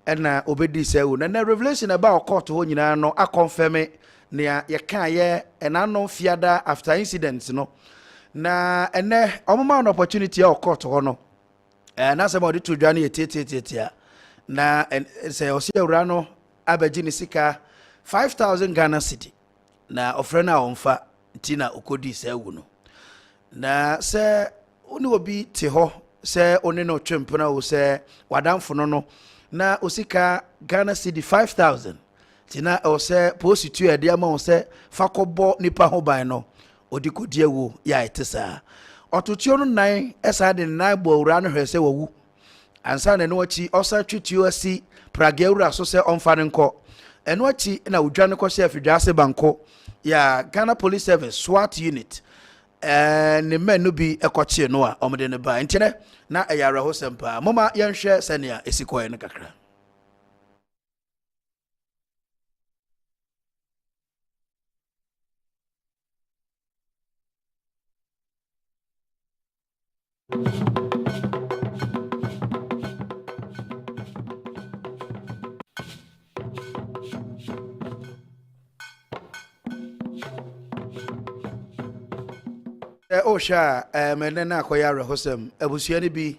ena obedi se wo na revelation about court ho nyina no a confirm ne ye kan ye ena no fiada after incidents no na ene omama an opportunity a court ho no na se mo de to dwane tietietia na se o se ewura no abaji ni sika 5,000 Ghana cedi na ofre na onfa tina okodi se wu no na se oni obi te ho se oni no twempo na wo se wadamfo no na osika Ghana cedi 5,000 tina o se positu e dia ma o se fakobo nipa ho ban no odikodi ewu ya etesa otutuo no nan esa de nan bo owura no hwese wawu ansa na no achi osa twituo asi praga ewura so se onfa ne nko eno achi na odwane ko chef dwase banko ya Ghana Police Service SWAT unit ne menu bi ekoche no a omde ne ba ntine na eyara ho sempa mama yenhwe senia esikoye ne kakra Osha menena akoya rehosem ebusua ni bi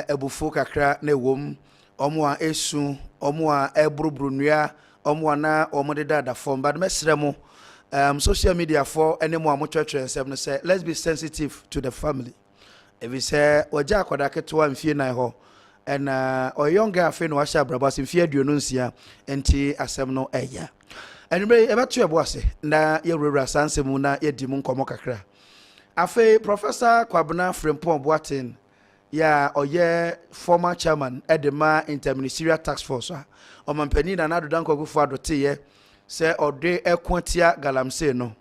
ebufu kakra na ewom omo a esu omo a ebrubrunua omo na omo de dada form but mesremo social media for anemo a mo church ensem no say let's be sensitive to the family if we say oja akoda keto amfie na ho and o younger afi no asha brabas mfie aduonu nsia enti asem no eya anyway ebeto eboase na ye rura sansemu na ye di mu nkomo kakra afe Professor Kwabena Frimpong Boateng ya oye former chairman edema interministerial task force o mampani na Adwenkyere fu adote ye se ode ekwantia galamse no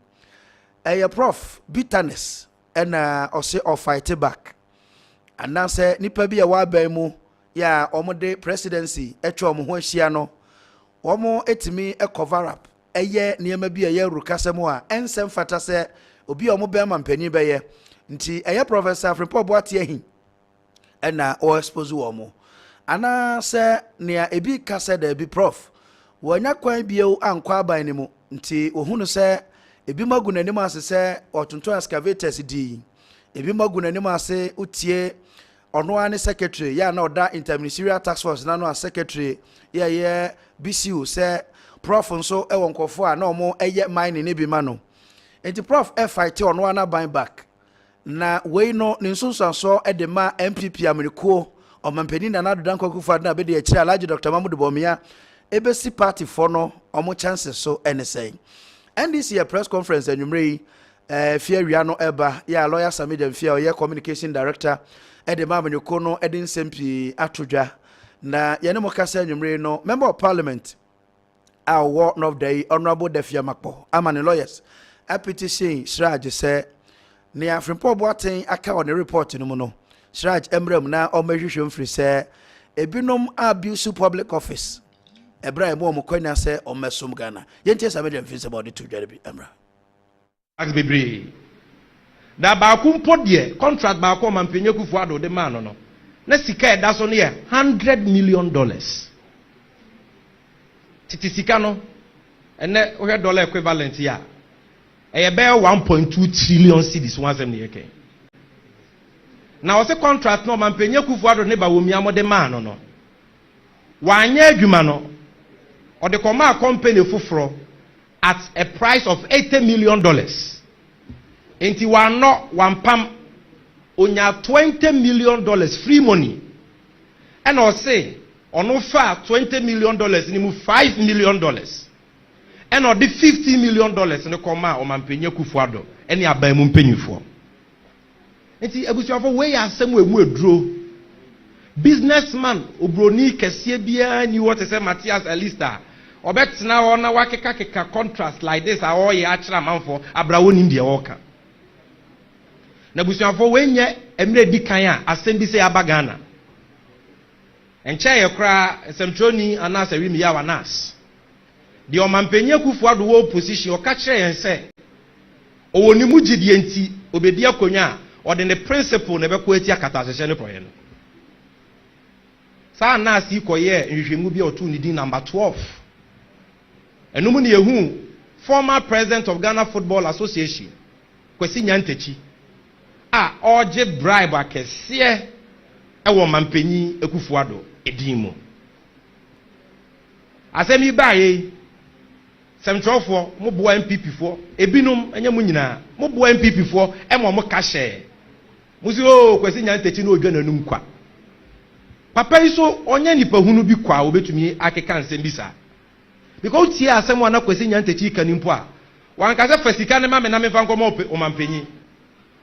eye prof bitterness ena ose o fight back anase nipa bi ya wa ban mu ya omode presidency etwa omo ho ahia no omo etimi e cover up eye niema bi eye rukasem a ensem fata se obi omo be mampani be ye nti eye Professor Frimpong Boateng ena o expose omo ana se nea ebi kase da ebi prof wanya kwan bieu ankwa aban ni mu nti ohunu se ebi magu nanim ase se otonto excavators di ebi magu nanim ase utie ono ane secretary ya na oda interministerial task force na no a secretary ye BCU se prof nso e wonkofo a na omo eye mine ni bi ma no enti prof e fight ono ana ban back na we no ni nsunsanso e de ma MPP Ameriko o mampani na Adwenkyere fu na be de akira Alhaji Dr. Mahmoud Bawumia ebesi party for no omo chances so anything and this year press conference anumre fear wia no eba ya lawyer Samida Mfia ye communication director e de ma Ameriko no e de nsempi atodwa na ye ne mo kasa anumre no member of parliament our of the honorable Defia Makpo amane lawyers a petition Siraj say ne Frimpong Boateng aka on the report no no Siraj emrem na o mehwehwem free say ebinom abuse public office Ebrahim mo kwanya say o mesom Ghana yentie Samida Mfia about the two bi emra Agbebre da ba ku mpo de contract ba ko mampenye kufu ado de man no na sika eda so ne $100 million titi sika no ene o dollar equivalent ya e be 1.2 trillion cedis wansem ne yake na o se contract no mampenye kufu ado ne ba womia mo de man no wanya adwuma no o de koma company fufuro at a price of $80 million. Enti one pam onya $20 million free money. And I say on offer $20 million ni mu $5 million. And or the $50 million no koma o mampenye kufuado eni aban mu mpenyufo. Enti abusuafo we asem we mu eduro. Businessman obroni kese bia ni what say Matthias Elista obetna ona wakeka contrast like this all ye achira manfo abrawo nim de woka na busuafo wenye emre dikan a asem bi se abagana enche ye kra semtroni anas awimi ya wanas de omampenye kufuado wo position o ka kire yen se owoni mu gidie nti obedi akonwa o de ne principle na be ko eti akata hye ne proye no Sa na si koye nhwehwemu bi otu ni din number 12. Enum ne ehu former president of Ghana Football Association Kwesi Nyantechi oje bribe akese ewo mampanyi Ekufuado edin mu. Asemi baye semtrofo mo bo MPP fo ebinum anya mu nyina mo bo MPP fo emo mo ka hye musi Kwesi Nyantechi na odwa nanum kwa papa iso onye nipa hunu bi kwa obetumi akeka nsem bi sa because tie asem wana Kwesi Nyantechi kanimpo a wanka se fasika ne ma me na me fa nkomo o mampanyi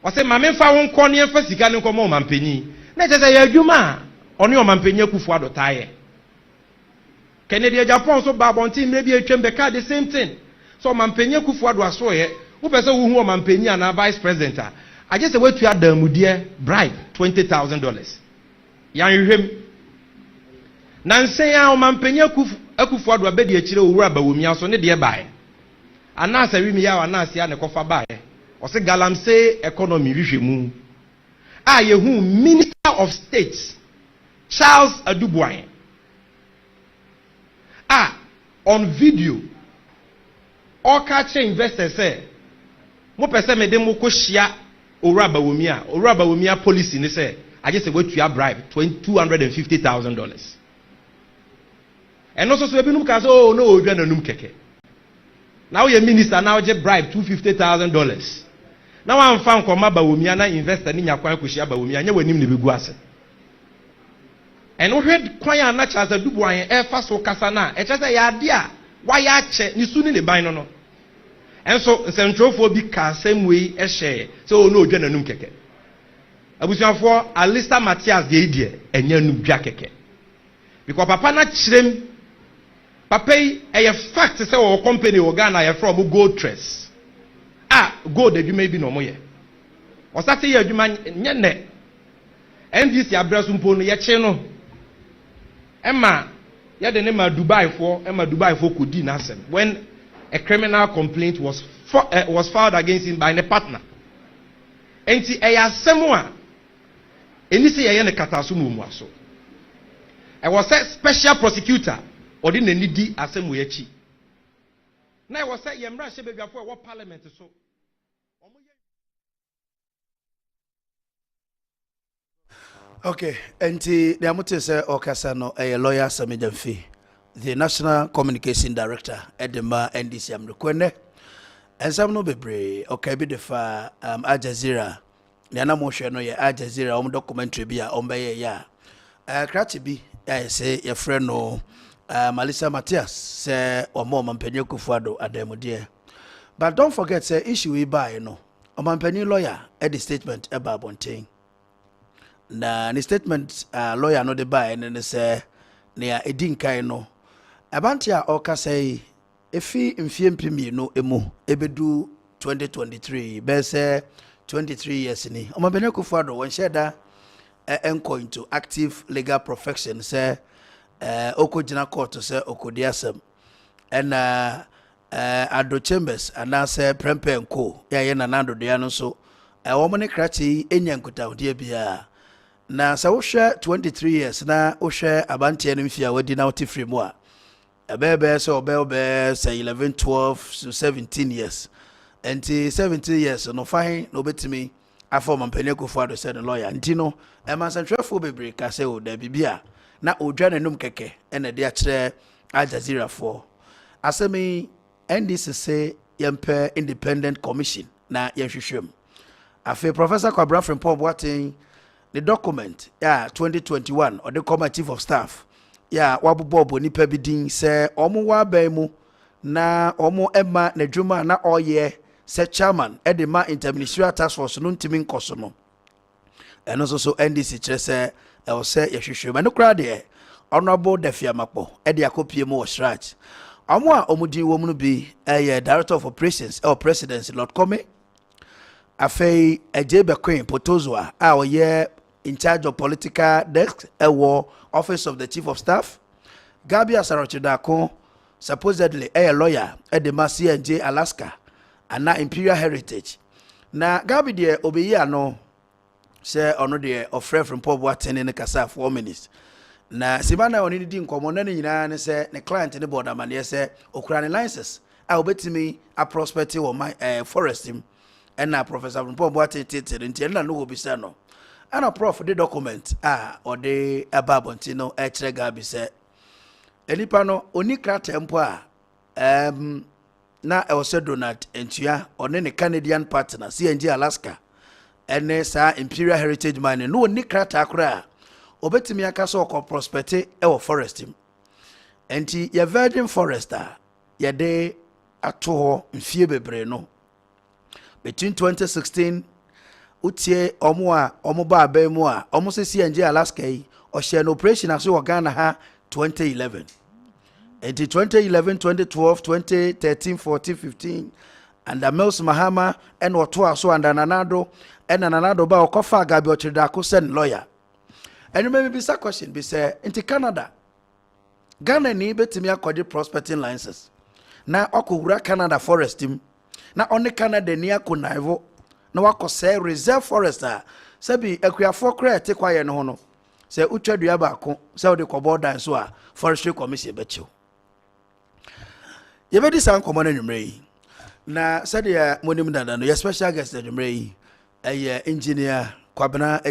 o se ma me fa won ko ne fasika ne nkomo o mampanyi na je se ya adwuma oni o mampanyi Ekufuado taye Kennedy Japan so babonti maybe etwembe ka the same thing so mampanyi Ekufuado aso ye wo pese wo hu o mampanyi ana vice president a aje se watu adamude bribe $20,000 yan hwem nansen ya o mampanyi Ekufuado abedi akire owura bawomia so ne de bae anasa wimi ya anasa ya ne kofa bae o se galamse economy hwehwemu yehu Minister of State Charles Adubuan on video all catch investors say mo pese me de mo ko hia owura bawomia policy ni say aje se wetua bribe $250,000 and also so ebinum ka say oh no odwa nanum keke now your minister now je bribe $250,000 now am fan koma bawomia na investor ni nyakwan ko hia bawomia nya wanim ne begu ase and we heard kwanya na Charles Adubuan fa so kasa na e che say ya de a wa ya che ni su ni le ban no and so nsentrofo bi ka same way e hye so no odwa nanum keke abusuafo Alista Matthias de die enya nu dwa keke because papa na kirem papa yi e fact say wo company wo Ghana ye from gold tress gold adwuma bi no mo ye o sate ye adwuma nye ne NDC abrasu mpo no ye che no Emma ye de ne ma Dubai for kodi na asem when a criminal complaint was filed against him by a partner enti e ya asem a eni se ye ne kataso mu aso I was a special prosecutor or didn't need the assembly chi. Now I was say yemra shebe biafo what parliament so. Okay, enti the amote say okasa no a lawyer Samijamfi, the National Communication Director at the NDC amrekwene. And some no bebre okay be the fa Al Jazeera. Nyana mo hwe no ye Al Jazeera documentary bia ombe ya. Krati bi say your friend no Malisa Matthias say omo mampanyi Ekufuado ademude. But don't forget say issue we buy no. Mampanyi lawyer at the statement about Bonting. Na the statement lawyer no de buy and say near edinkai no. Abantia oka say efi mfie mpimi no emu ebedu 2023 be say 23 years ni. Mampanyi Ekufuado won sheda enko into active legal profession say oko jina court say okodiasem and ado chambers and say prempe enko ya ye nanado de no so womane krachi enyankuta odie bia na sa wo hwe 23 years na wo hwe abantie no mfia wadi na wote free mu a ebebe so obe say 11 12 to 17 years and 17 years no fine no betimi afọ mampanyi Ekufuado said the lawyer ntino emansantwefo bebre ka say o da bibia na odwa nanum keke ene de akire Al Jazeera for asemi NDC say yempe independent commission na yehwehwem afi Professor Kwarteng Kwarteng the document 2021 or the Commander Chief of Staff wabobo nipa bidin say omo wa ban mu na omo ema na dwuma na oye say chairman edema interministerial task force no ntimi nkoso no and also so NDC kire say I will say yehwehwem no kra de honorable Defiamapo ede akopie mu wasrach omo a omudi wo mu no bi director of operations or presidency Lord Kome afei ejebe Queen Potozwa oye in charge of political desk office of the chief of staff Gabi Asarochidako supposedly a lawyer at the CNJ Alaska and na Imperial Heritage na Gabi de obeyi ano say ono de ofre from Kwarteng in kasa 4 minutes na sibana oni di nkomo na nyina ne se ne client ne board amane se okura ne license a obetimi a prospective o my forest him na professor Mpombo atete nti na no obisa no ana prof the document or the ababonti no e kire ga bi se enipa no oni krata mpo a na e was Donald Entua one ne Canadian partner CNG Alaska ene sa Imperial Heritage Mine no oni krata akura obetimi aka so ko prospect e wo forest him enti ye virgin forester ye de ato ho mfie bebre no between 2016 utie omo ba abemu a omo se CNG Alaska yi o share no operation aso wo Ghana ha 2011 enti 2011 2012 2013 14 15 and Mills Mahama and oto aso and nanado ba okofa agabi ochida ko send lawyer. And maybe be a question be say into Canada. Ghana ni betimi akodi prospecting licenses. Na okowura Canada forest him. Na only Canada ni akonaivo. Na wako say reserve forester. Sebi ekuafo kra te kwaye no no. Say utwadua ba ko say odi koboda so a forestry commission becho. Ye be dis an common anwumre. Na said ya monim dada no your special guest anwumre engineer Kwabena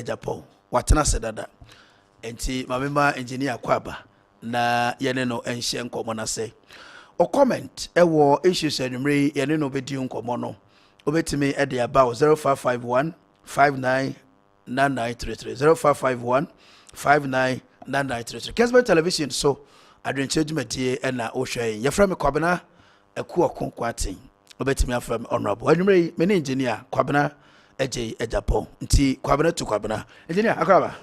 Japan. Watena sedada enti mamema engineer Kwaba na yene no enhye nkomo na se o comment ewo issues anumre yene no bedi nkomo no obetimi e de about 0551 599933 0551 599933 Kessben television so Adwenkyere dwumadie e na ohwe ye from Kwabena Akuoko Kwarteng obetimi afram honorable anumre me engineer Kwabena Japan nti Kwabena to Kwabena engineer akwaba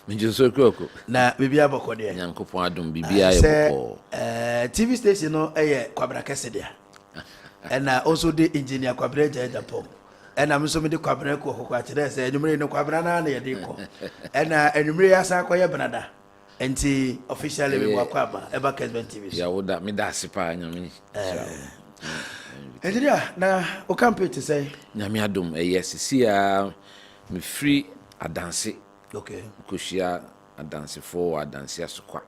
minjo Akuoko na bibia boko de Nyankopon adom bibia ye boko TV station no Kwabena Kessben and also the engineer Kwabena Japan and I'm so many Kwabena Akuoko Kwarteng say enumere no Kwabena na ye de ko and enumere asa koye benada nti officially we Kwaba eba Kessben TV ya woda me da sipa nyame engineer na o campaign say nyame adom yes see me free adanse okay koshia adanse for adanse asokwa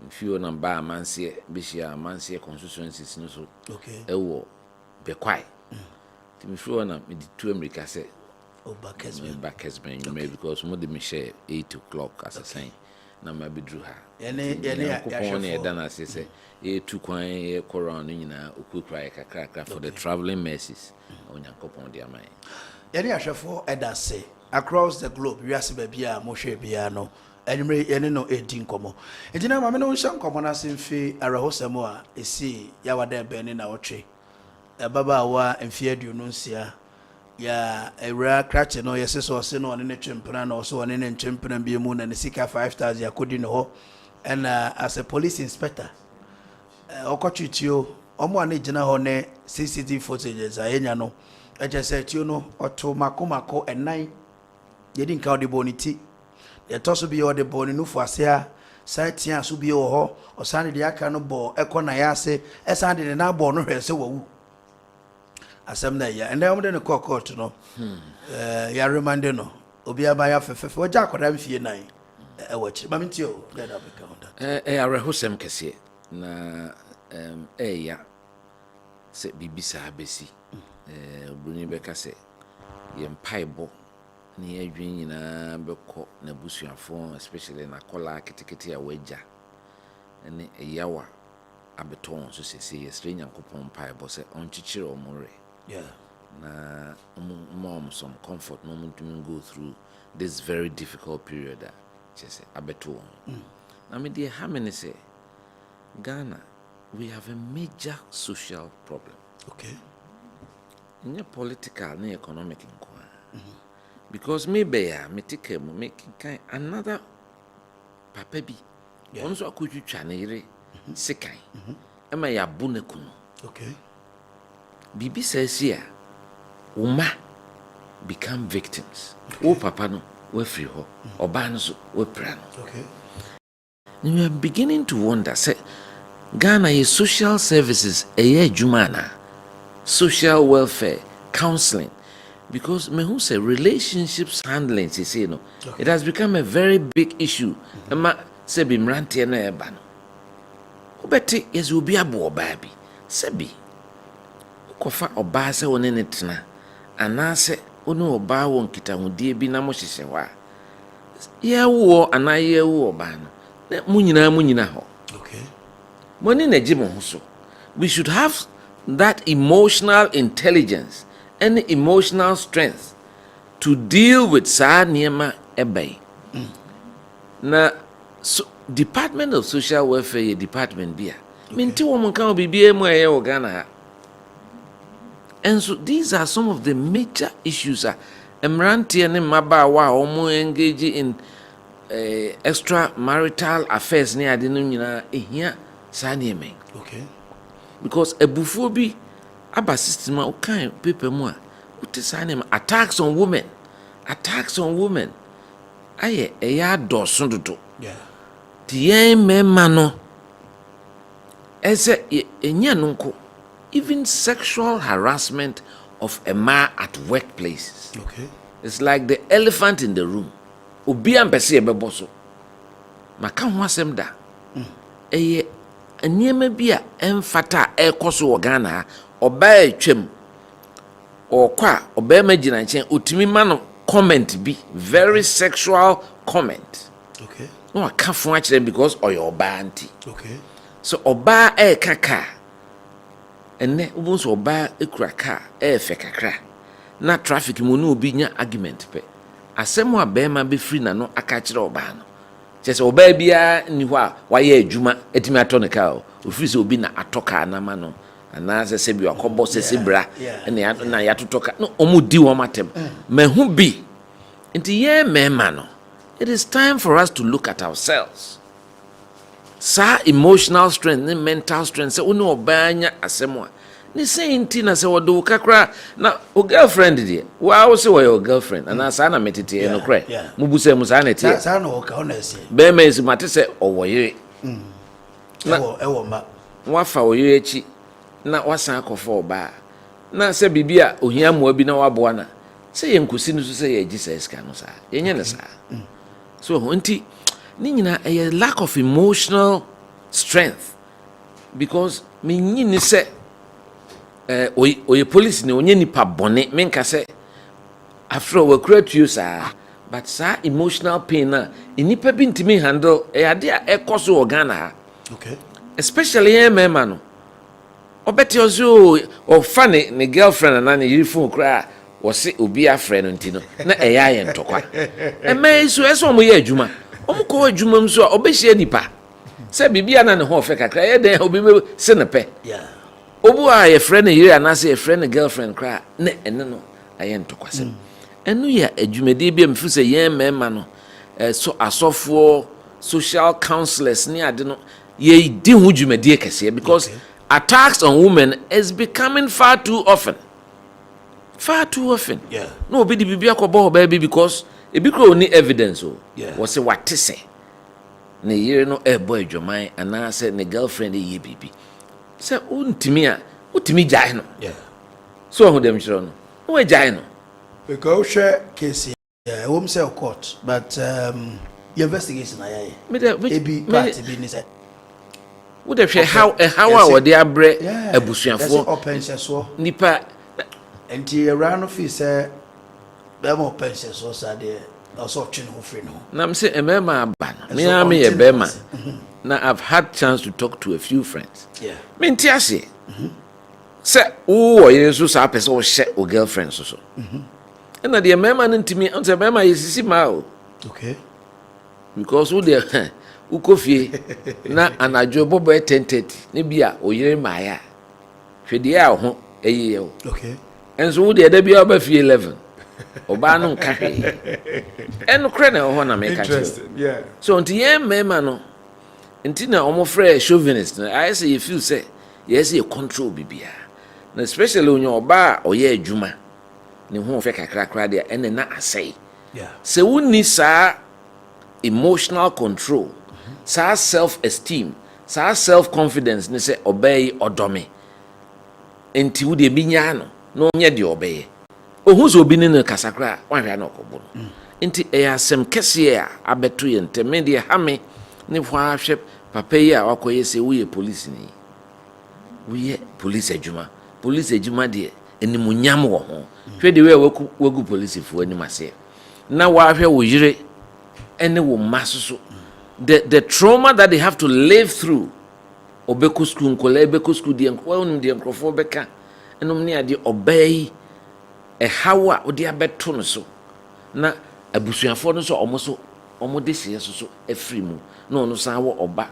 mfio na ba amanse bishia amanse constituencies no so okay ewo bekwai ti me free na me di 2 America say back Kessben you may because mo de me share 8 o'clock as a sign na ma bidru ha yene ya dana say e tu kwan e koran nyina okukura kakra for the traveling mercies onyankopon dia man yene ahwefo edase across the globe we ase ba bia mo hwe bia no enumre yene no edi nkomo entina ma me no hwe nkomo na semfi arahosemo a esi ya wada bene na otwe baba wa emfi aduonu nsia ya ewra krache no yese so se no ne twempena na so ne twempena bia mu na ne sika 5000 yakodi no ho and as a police inspector okotwitio omo ane gina ho ne CCTV footage ayenya no eje se tio no oto makomako enan yedi nka ode boniti ye toso bi ode boni nufu ase a site ya so bi wo ho osane de aka no bo ekona ya ase esane de na bo no hwese wawu asem na ya ende omde ne court no ya remind no obi abaya fefefe oja akoda mfie nan ewachi mamintio let up account arehosem kese na ya se bibisa abesi obuni beka se ye mpaibo ni adwin nyina beko na busuafo especially na kola kitikiti ya weja ene yawa abeton so se ye stre nyankopon mpaibo se onchichire omure na mom some comfort no to go through this very difficult period that just abeton na me dey how many say Ghana we have a major social problem. Okay. In political and economic inquiry. Because maybe me take kind another papebi. Also could you chanere sekai. Ema ya bunekuno. Okay. Bibi says here, Uma become victims. Okay. O papa no we free ho. Obanzo we prano. Okay. You are beginning to wonder, say Ghana is social services a jumana, social welfare, counseling, because me say relationships handling, you know, it has become a very big issue. Sebi mrantie na eba no. Obeti yezi obi abo oba bi. Sebi kofa oba se woni ne tena. Anase oni oba won kitahudie bi na mo hyehye wa. Ye wo ana ye wo oba no. Munyina ho. Okay. Money na jimo ho so. We should have that emotional intelligence and emotional strength to deal with sa niema ebe. Na so, Department of Social Welfare department bia. Minti woman kan bibie mu eye wo Ghana ha. And so these are some of the major issues. Emrantie ne mabawa omo engage in extramarital affairs ne ade no nyina ehia sa niema. Okay. Because ebufuo bi aba system a kan paper mu a uti sa niema attacks on women. Aye eya doso dodo. Yeah. Tiye mema no ese enya nko even sexual harassment of a man at workplaces. Okay. It's like the elephant in the room. Obi ampese ebebo so. Maka ho asem da. Eye aniema bi a emfata ekoso wo Ghana oba atwam okwa oba magina nchen otimi ma no comment bi very sexual comment. Okay. No, I can't watch them because of your banty. Okay. So oba kaka. And then once oba kraka fekakra. Na traffic mu no obi nya argument pe. Asemo abema be free na no akachire oba no. Just oba bia ni ho a waye adwuma etimi atoneka o. Ofiri se obi na atoka na ma no. Ana se bi akobo se sebra na ya totoka. No omudi wo matem. Mehu bi. Nti ye mema no. It is time for us to look at ourselves. Sa emotional strength, mental strength, se uni obanya asemwa. Ni say inti na se wado kakra na o girlfriend die. Wa se wa your girlfriend. Ana sa na metete no kre. Mubuse mu sa na tie. Sa na o ka ona se. Be me isi mate se owoyere. Na ewo ma. Wa fa oyoye chi na wasan akofo oba. Na se bibia ohia mo bi na wabo na. Se yenkusi no so se ye Jesus ka no sa. Yenye ne sa. So hunti ni nyina a lack of emotional strength because me nyini se oye police ni onye nipa bone menka se after we create you sir but sa emotional pain na nipa bi ntimi handle ade a ekoso Ghana. Okay. Especially a mema no obeti ozo o funny ne girlfriend na ne phone kra wose obi afre no ntino na eya ye ntokwa eme so eso mo ye adwuma omko adwuma mso a obehia nipa se bibia na ne ho fe kakra ye den obi me se ne pe obu a ye friend yire anase ye friend girlfriend kra na ene no aye ntokwa se enu ya adwumade bia mfu se ye mema no so asofo social counselors ni ade no ye di hu dwumade kese because attacks on women is becoming far too often. Yeah. No obi di bibia ko bo baby because e bi kro ni evidence o. Was say what say. Ne yire no boy adwoman ana say ne girlfriend ye bibi. Say untimi a utimi jai no. Yeah. So hu dem chiro no. No jai no. Because share case home cell court but investigation aye. Me de party bi ni say. Wo de hwe how a wo de abre abusuafo. Open so. Nipa enti around office say be mo pension so say also twin ho free no. Na me say emema aba no. Me am ye bema. Now I've had chance to talk to a few friends. Yeah. Me ntiase. Say wo ye so sa person wo share o girlfriend so. Na the emema no ntimi on say emema yesisi ma o. Okay. Because wo dey ukofie na anajo bobo 10:30 ne bia oyire maaya. Hwede a ho eye o. Okay. And so would the be over 11 Obano carry and credit on a make interesting, yeah. So until ye mema no until almost fresh chauvinist. I say if you say yes, you control bibia. Especially when your bar or ye juma. Ne ho fe kakra there and then I say. Yeah. So we need sa emotional control, sa self-esteem, sa self-confidence, ne say obey odome. Enti wo de binya no no nye de obey. Ohun so obi ne no kasakra wan hwa na okobo no. Enti asem kese a abeto ye nteme de ha me ne hwa hwe papa yi a wakoye se wo ye police ni wo ye police adwuma de enimunyam wo ho hwe de we wagu police fu animase na wa hwe wo yire ene wo masoso the trauma that they have to live through obeko school nkola ebeko school de nkola onum de nkrofo beka enom ne ade obey hawa odi abeto no so na abusuafo no so omo de sie so afri mu na ono san wo oba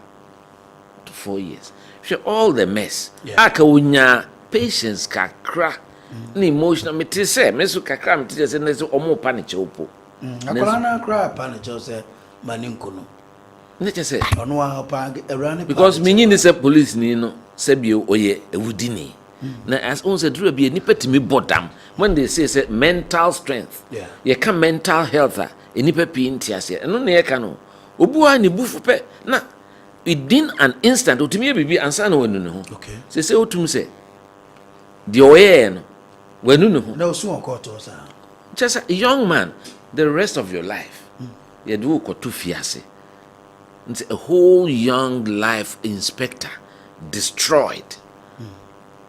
to 4 years she all the mess aka wonya patience kakra na emotional me say me so kakra me say na so omo pa ne cheopo akola na kra pa ne chew say maninko no ne che say ono wa pa erane because me nyi ni say police ni no say bi oye ewudi ni na as on say dru bi nipa timi bodam when they say mental strength you can mental health nipa pi ntiase eno na ye ka no obuwa ni bufu pe na within an instant otimi bibi ansa na wanu ne ho say otum say the oye no wanu ne ho na osu okoto sa just a young man the rest of your life you do koto fiase it's a whole young life inspector destroyed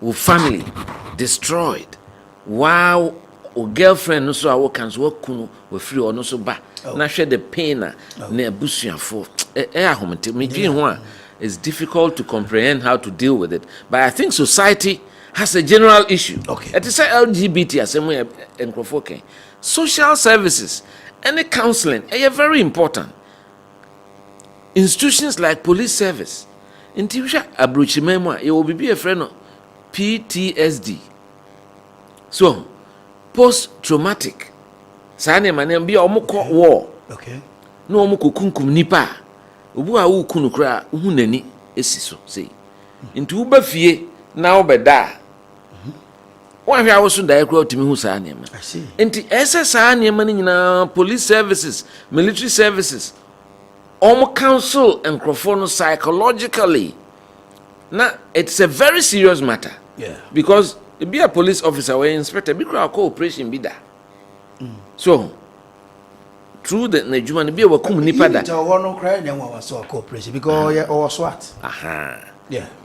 with family destroyed wow o girlfriend no so awo kan so kunu we free ono so ba na hwe the pain na abusuafo ahomte me dwen ho a it's difficult to comprehend how to deal with it but I think society has a general issue it is LGBT asem enkrofo ken social services and counseling are very important institutions like police service inti hwa abrochimemu a ye obibi e frɛ no PTSD so post traumatic sane mane bia omukọ war no omukọ kunkum nipa obu a wo kunu kra hu nani esi so sei nti wo ba fie na wo beda wo ahwe awo so dai kra otimi hu sane ma nti ese sane ma nyina police services military services counsel and no psychologically na it's a very serious matter because be a police officer or inspector be crowd cooperation be that so through the Najuma be a wakum nipa da no cry dem wa so cooperation because or SWAT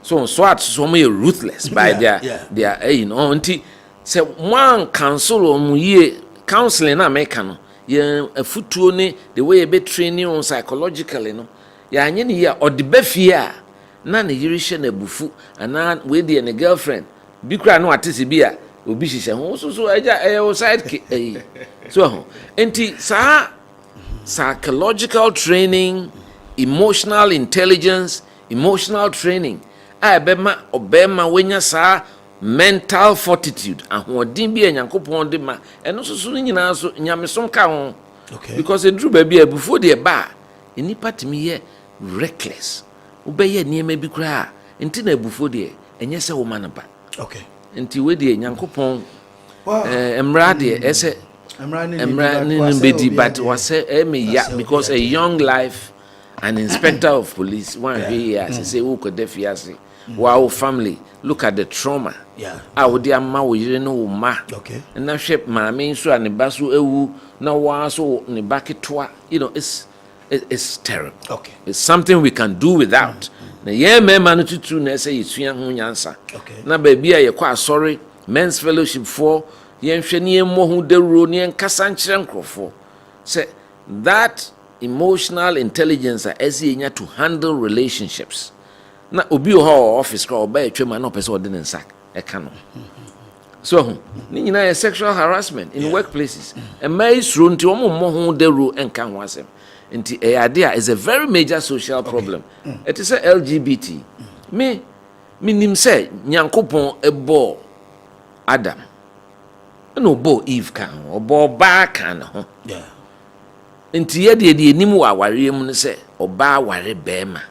so SWAT so me ruthless by their you know until say one counsel on ye counseling na make no ye afutuo ne the way be training on psychologically no ya anye ne ya odiba fie a na ne yiri hye na bufu ana we dey ne girlfriend bi kra no atese bi a obi hihye ho so eja side so enti sa psychological training emotional intelligence emotional training a bema obema wenya sa mental fortitude ahoɔden bi anyankopɔn de ma ɛno so nyina so nyamesom ka ho because edru ba bi abufo de ba enipa timi ye reckless wobɛyɛ niema bi kra enti na abufo de enye sɛ wo manaba enti we de nyankopɔn emra de ɛsɛ emra ni bedi but was ya because a young life an inspector of police one here say wo ko defiase wow family look at the trauma would ma wo yire no ma na hwe maame nso ane baso ewu na wa so ne baketoa you know it's terrible it's something we can do without na ye mema no tutu na say yesua ho nyansa na ba bia ye kwa sorry men's fellowship for ye hwe ne emmo ho dawuro ne nkasa nkyere nkrofo say that emotional intelligence as ye nya to handle relationships na obi ho office ka oba etwema na opese ode ne nsak e ka no so ni nyina ye sexual harassment in workplaces e mai suro nti omo ho dawuro enka ho asem nti idea is a very major social problem it is a LGBT me nim say nyankopon ebo Adam no bo Eve kan obo ba kan ho nti ye de enim wa aware mu ne say oba aware bema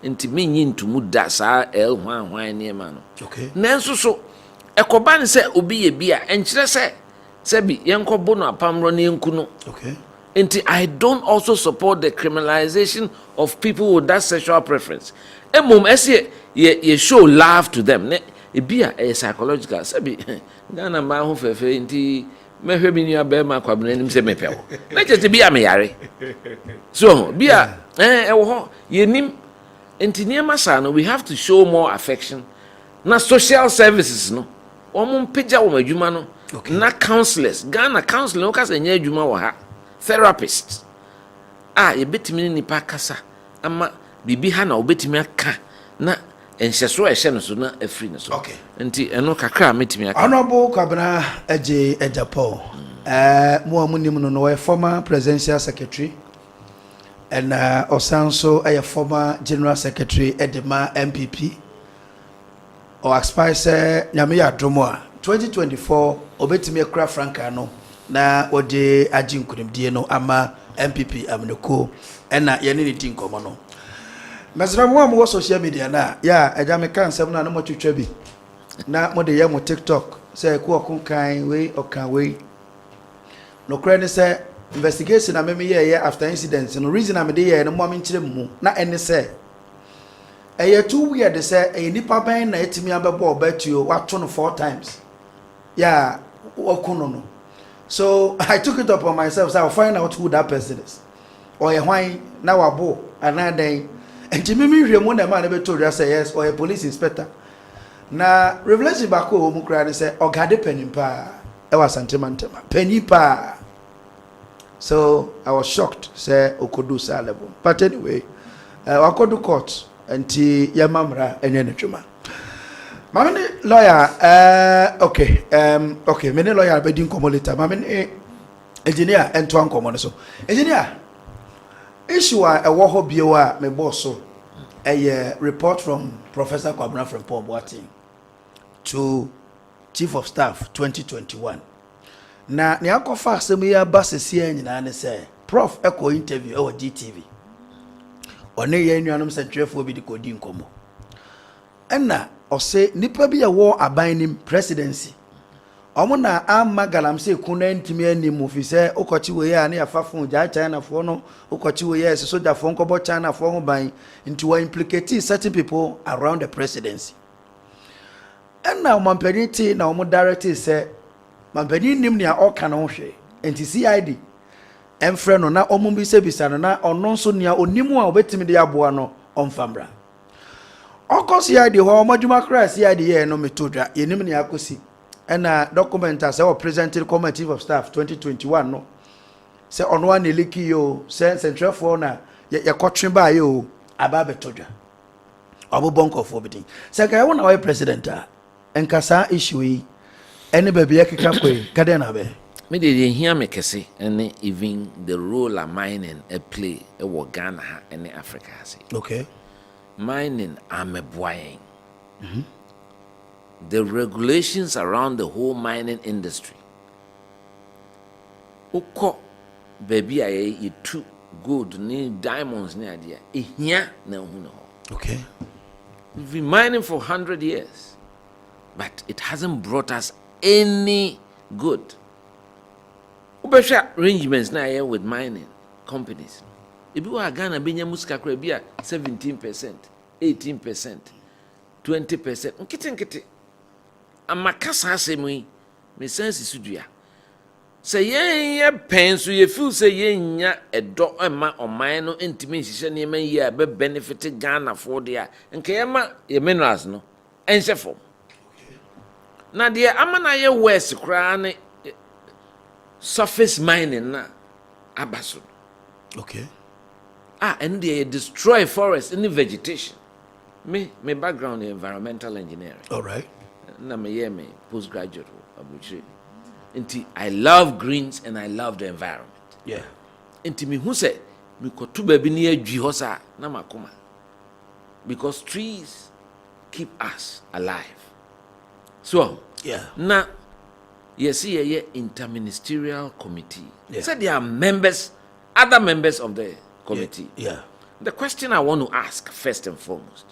nti menyi ntumu da saa hwan ne ma no nanso so ekoba ne se obi ye bia enkyere se bi yenkobo no apamro ne enku no nti I don't also support the criminalization of people with that sexual preference emom ese ye show love to them ne bia psychological se bi Ghana ma ho fefe nti me hwe bi nua be ma kwabena nim se me pewo na chete bi am yare so bi a e wo ho ye nim enti ma sa no we have to show more affection na social services no omum pija wo adwuma no na counselors Ghana counseling o ka se nya adwuma wo ha therapists ye betimi ni pa kasa ama bibi ha na obetimi aka na enhyeso ehye no so na afri no so enti eno kakra metimi aka honorable Kwabena Eje Ejapo mo amunim no no former presidential secretary and osanso former general secretary edema MPP or aspire nyame ya domo 2024 obetimi akra franka no na ode aginkunimdie no ama MPP amneko ena yene ni tin komo no mesra mo am social media na ya eja me kan sem na no twetwa bi na mo de ye mo TikTok say Akuoko kan we okan we no kra ni say investigation na me ye after incidents no reason am de ye no mo am nkire mu na ene say too weird say nipa ban na etimi abebo obatuo wato no 4 times yeah okuno no. So I took it upon myself, so I'll find out who that person is. Or why now a bo another day. And Jimmy Miriam the man ever told you say yes, or a police inspector. Now revelation back home cried and said, Ogade penny pa. I was sentimental. Penny pa. So I was shocked, say Okodu Salebo. But anyway, Okodu court until Yamamra and Yenachuma. Mamene lawyer okay many lawyer be din komo later mamene engineer ento ankomo so engineer issue a wo ho bio a me boss so report from Professor Kwabena Kwarteng to Chief of Staff 2021 na ne akofa asem ya basese nyina ne say prof eko interview o GTV one ye nuanom sentrefo bi di kodi nkomo enna o say nipa bi wo abanim presidency omo na amma galamse kuna ntimi anim ofise okochi we ya na yafafo ja China fo no okochi we ya soja fo nkobo China fo ho ban into wa implicate certain people around the presidency enna mampaniti na omo director say mampani nim ne oka no hwe enti CID emfre no na omo bi se bisa no na ono nso ne onimu a obetimi de aboa no omfamra okosi ya di ho madwuma kras ya di ye no metodwa yenim ne akosi ena document as our presented committee of staff 2021 no se ono wa neliki yo se central for na ye kotwe ba yo aba betodwa obo bonko for bitin se ka wona wa president a enkasa issue yi ene ba bia keka kwe kade na be me dey hear me kese ene even the role of mining a play e wo Ghana ha ene Africa ha. Okay. Mining ameboying. The regulations around the whole mining industry. Uko baby you took gold ni diamonds ni idea. Ihnya na huno. Okay. We've been mining for 100 years, but it hasn't brought us any good. Ubesha arrangements na here with mining companies. If you are Ghana, Benya Muska Krebia 17%, 18%, 20%. Nkiti. Amakasa semui, me sense sudia. Say ye pen so ye feel say ye nya a do ema o mine no intimi hihye ne ma ye be benefit Ghana for dia. Nka ye ma ye minerals no. Enhye fo. Na de amana ye west kra ne surface mining na abaso. Okay. And they destroy forests and vegetation. My background is environmental engineering. All right. Na me postgraduate abuchi. Inti I love greens and I love the environment. Yeah. Inti me who say me ko tu baby ni adwi ho sa na makoma. Because trees keep us alive. So, yeah. Na yes, yeah, interministerial committee. Yeah. So there are members, other members of the committee. Yeah. The question I want to ask first and foremost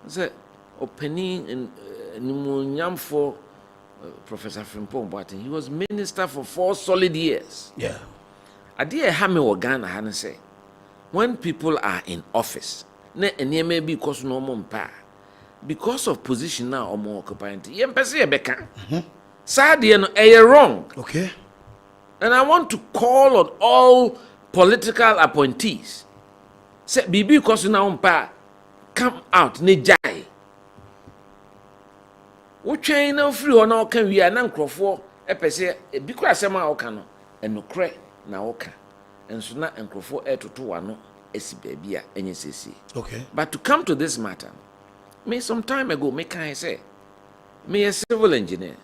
is that opening in for Professor Kwarteng, he was minister for 4 solid years. Yeah. I dear Hame or Ghana and say when people are in office, and ye may be because no more because of position now or more occupying. Ye beka. Sad no wrong. Okay. And I want to call on all political appointees. Say, Bibi Kosuna Umpa, come out, ne jai. Uche no free or no can we are nan crofo, epese, a bikra sema okano, and no cre na oka. And so na and crofo to 2 esi baby NCC. Okay. But to come to this matter, me some time ago, me can I say, me a civil engineer.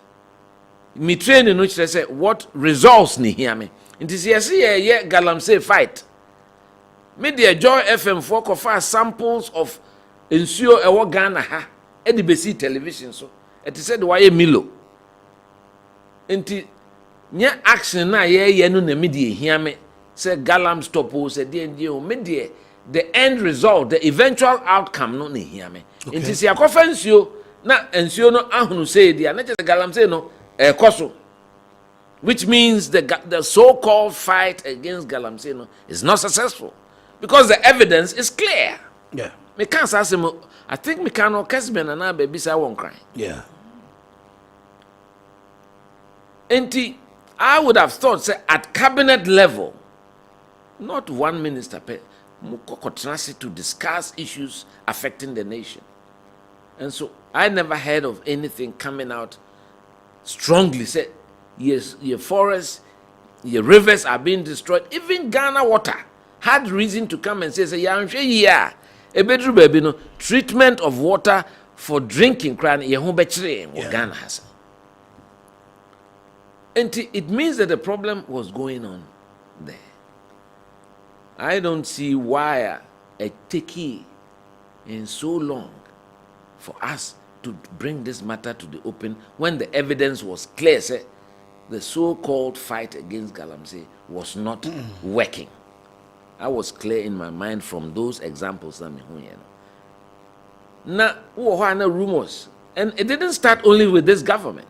Me training which they say what results ni hear me. It is yes yeah galamsey fight. Me the Joy FM 4 kofa samples of ensure ewo Ghana ha e the besi television so. It is said why Milo. Enti nya action na ye no na me the hear me. Say galam stop o say me the end result, the eventual outcome no ni hear me. Okay. Enti si akofa nsuo na nsuo no ahunu say dia na just galamsey no koso, which means the so-called fight against Galamsey is not successful because the evidence is clear. Yeah. Me can't say I think me cannot Kessben and I baby say won't cry. Yeah. And I would have thought say at cabinet level, not one minister to discuss issues affecting the nation. And so I never heard of anything coming out strongly said, yes, your forests, your rivers are being destroyed. Even Ghana Water had reason to come and say, yeah, a bedroom baby, no treatment of water for drinking, Ghana has. And it means that the problem was going on there. I don't see why it take in so long for us to bring this matter to the open when the evidence was clear. Say, the so-called fight against Galamsey was not working. I was clear in my mind from those examples. Now, rumors, and it didn't start only with this government.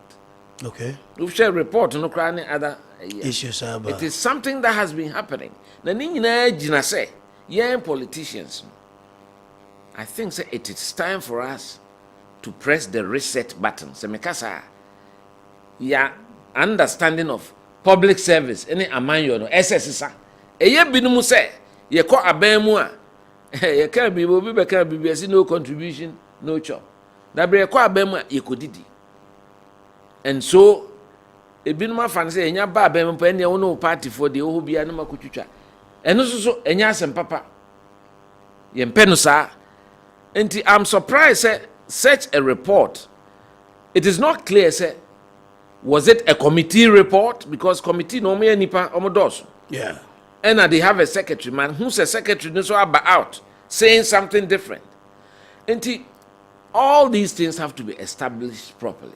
Okay. We've shared report no crying other issues. It is something that has been happening. The politicians, I think say, it is time for us to press the reset button. So, Mikasa, ya understanding of public service, any amanyo no SSS. Eye binumu say, ye ko abemu a, ye can be obi be can be see no contribution, no chop. Da bre ko abemu a ye kodidi. And so, e binumu fan say enya ba abemu pa ene wono party for the ohu bia no makotwitwa. Eno so enya asem papa. Ye mpenu sa. Enti I'm surprised say such a report, it is not clear, say, was it a committee report? Because committee no me nipa omodos. Yeah. And they have a secretary, man. Who's a secretary? No so out saying something different. And all these things have to be established properly.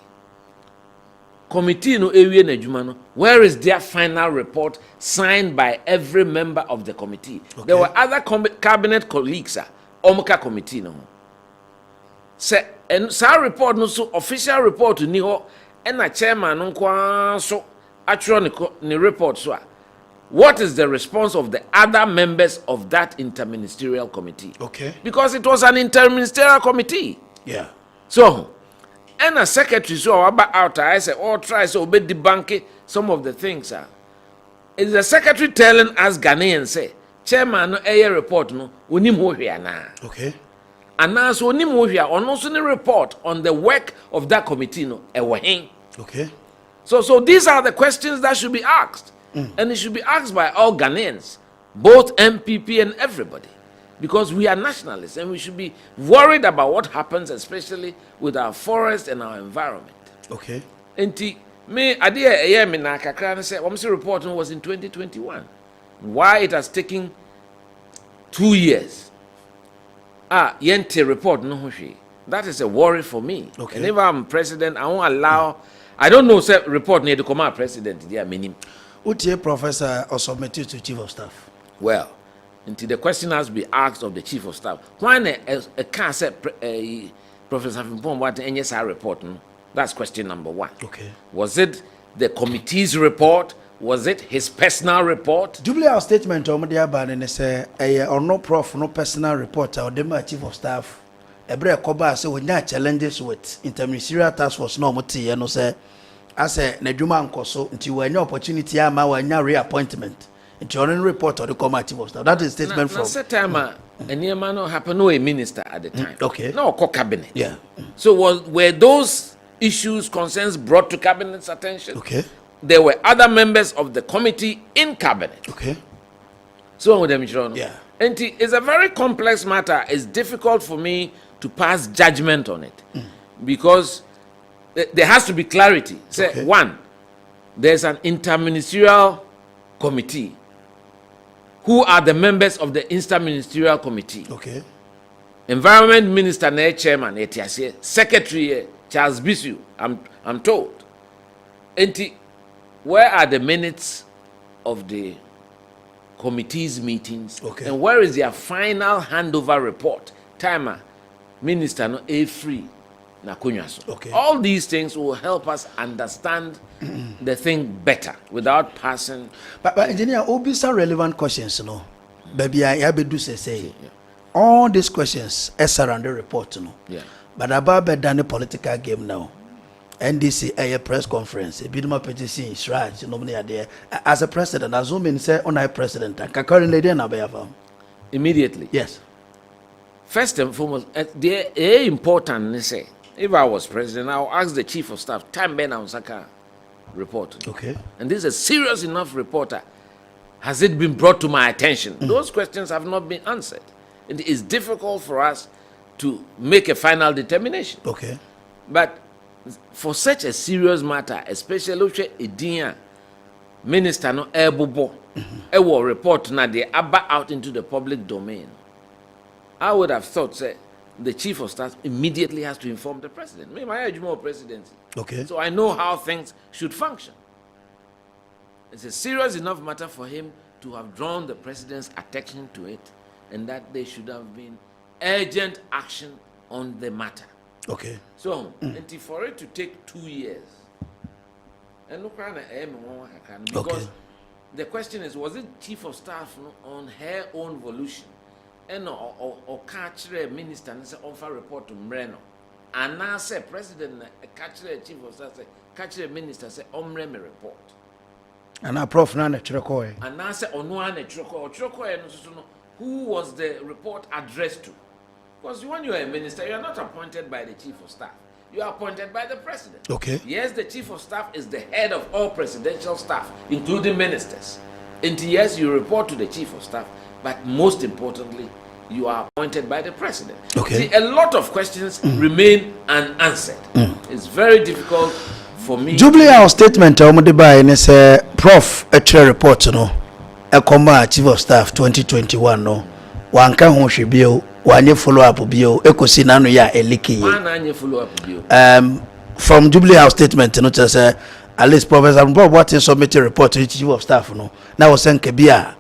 Committee no ewie na adwuma no. Where is their final report signed by every member of the committee? Okay. There were other cabinet colleagues, Omuka committee no. Say and sa report no so official report ni ho and a chairman no kwa so actually ni report so what is the response of the other members of that interministerial committee? Okay. Because it was an interministerial committee. Yeah. So and a secretary so about out I say all try so obey debunk some of the things is the secretary telling us Ghanaians say chairman no air report no onim ho hwe na. Okay. And now, so also report on the work of that committee. No, okay. So these are the questions that should be asked, and it should be asked by all Ghanaians, both MPP and everybody, because we are nationalists and we should be worried about what happens, especially with our forest and our environment. Okay. And me idea a year me na kakra say the report was in 2021. Why it has taken 2 years? Yente report no hoshi. That is a worry for me. Okay. And if I'm president, I won't allow. I don't know. Say report near the command president. There many. Utie professor or submitted to chief of staff. Well, until the question has to be asked of the chief of staff. Why a can't say Professor Fimpong what NSR report? No? That's question number one. Okay. Was it the committee's report? Was it his personal report? Double our statement on the ban and say or no prof, no personal report or the chief of staff. A break coba so we not challenges with interministerial task force no moti and say asɛ n'adwuma nkɔ so nti wɔanya opportunity ama wɔanya reappointment nti ɔno report or the committee of staff. That is statement from. Set time no happen no a minister at the time. Okay. No cabinet. Yeah. So were those issues concerns brought to cabinet's attention? Okay. There were other members of the committee in cabinet. Okay. So with them, yeah. And it's a very complex matter. It's difficult for me to pass judgment on it because there has to be clarity. Say, okay. One, there's an interministerial committee. Who are the members of the interministerial committee? Okay. Environment Minister, Chairman, Secretary Charles Bisu. I'm told. And where are the minutes of the committee's meetings? Okay. And where is their final handover report? Timer, Minister no a free na kunyaso. Okay. All these things will help us understand the thing better without passing. But engineer, obisa relevant questions, no. Baby, I do say. All these questions around the report, no. Yeah. But about the political game now. NDC a press conference, a bit more petition, Shraj, nobody are there. As a president, assuming say on a president, and currently then I'll Immediately. Yes. First and foremost, the important say, if I was president, I'll ask the chief of staff, time Ben Saka report. Okay. And this is a serious enough reporter. Has it been brought to my attention? Those questions have not been answered. It is difficult for us to make a final determination. Okay. But for such a serious matter, especially a minister no ebobo, a war report na they abba out into the public domain. I would have thought, say, the chief of staff immediately has to inform the president. Me, my more presidency. Okay. So I know how things should function. It's a serious enough matter for him to have drawn the president's attention to it, and that there should have been urgent action on the matter. Okay. So, and for it to take 2 years, and look around because the question is, was it chief of staff on her own volition, and or catch the minister and say offer report to Mreno, and now say president catch the chief of staff say catch the minister say Mreno report, and our prof na chiroko and now say Onuane chiroko who was the report addressed to? Because when you are a minister, you are not appointed by the chief of staff. You are appointed by the president. Okay. Yes, the chief of staff is the head of all presidential staff, including ministers. And yes, you report to the chief of staff, but most importantly, you are appointed by the president. Okay. See, a lot of questions remain unanswered. It's very difficult for me. Jubilee our statement by Prof a report no a comma chief of staff 2021 no one can ho Wanye follow up bio ekosi nanu ya eliki follow up bio from Jubilee House statement no just say at least Professor Bob Watson submit a report to the chief of staff no now was saying kebia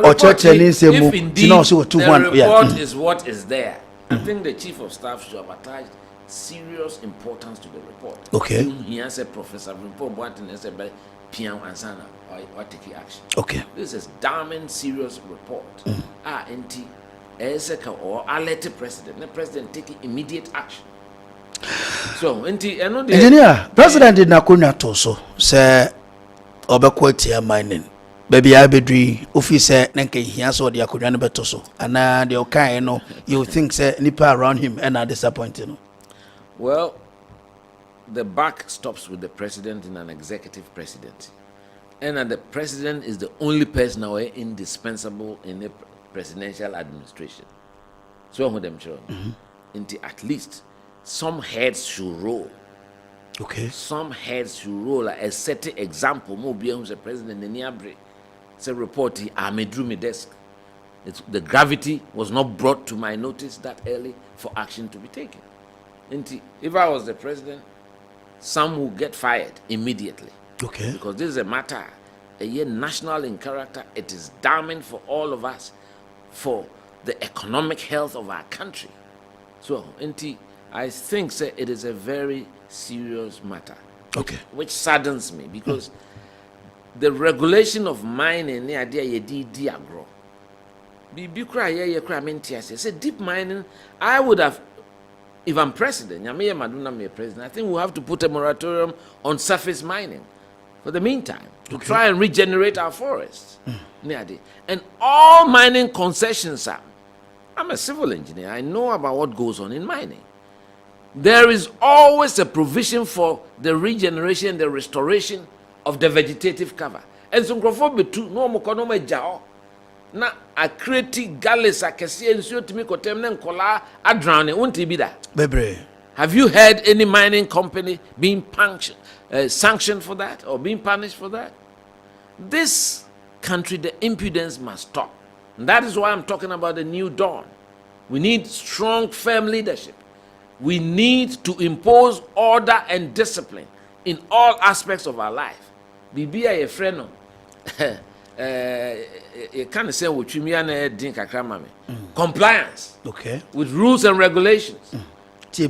or church and say if indeed the report is what is there. I think the chief of staff should have attached serious importance to the report. Okay. He has a Professor Bob Watson and said by Pian Ansana or taking action. Okay. This is damn serious report. NT or alert the president taking immediate action. So, engineer, president did not kunya toso say obekwati mining. Baby abedri officer nenke hiya so de akunya no betoso. Ana de okan no you think say nipa around him and are disappointed no. Well, the buck stops with the president in an executive presidency. And the president is the only person now indispensable in a presidential administration. So them at least some heads should roll. Okay. Some heads should roll. A certain example, more beyond the president in Niabre. It's a report I made through my desk. The gravity was not brought to my notice that early for action to be taken. If I was the president, some will get fired immediately. Okay. Because this is a matter, a year national in character. It is damning for all of us, for the economic health of our country. So, I think it is a very serious matter. Okay. Which saddens me because the regulation of mining near there ye di agro. Be cry ye cry mentia say deep mining. I would have if I'm president, Nyame Maduna me president, I think we'll have to put a moratorium on surface mining for the meantime to try and regenerate our forests. And all mining concessions are. I'm a civil engineer. I know about what goes on in mining. There is always a provision for the regeneration, the restoration of the vegetative cover. And some betu no mo kono ma jao na akreti gales akese nsuo timi kotem ne nkola adrowne won't be that. Bebre. Have you heard any mining company being sanctioned for that or being punished for that? This country, the impudence must stop. And that is why I'm talking about the new dawn. We need strong, firm leadership. We need to impose order and discipline in all aspects of our life. Bibi a friend you can't say what you mean compliance with rules and regulations. Yeah.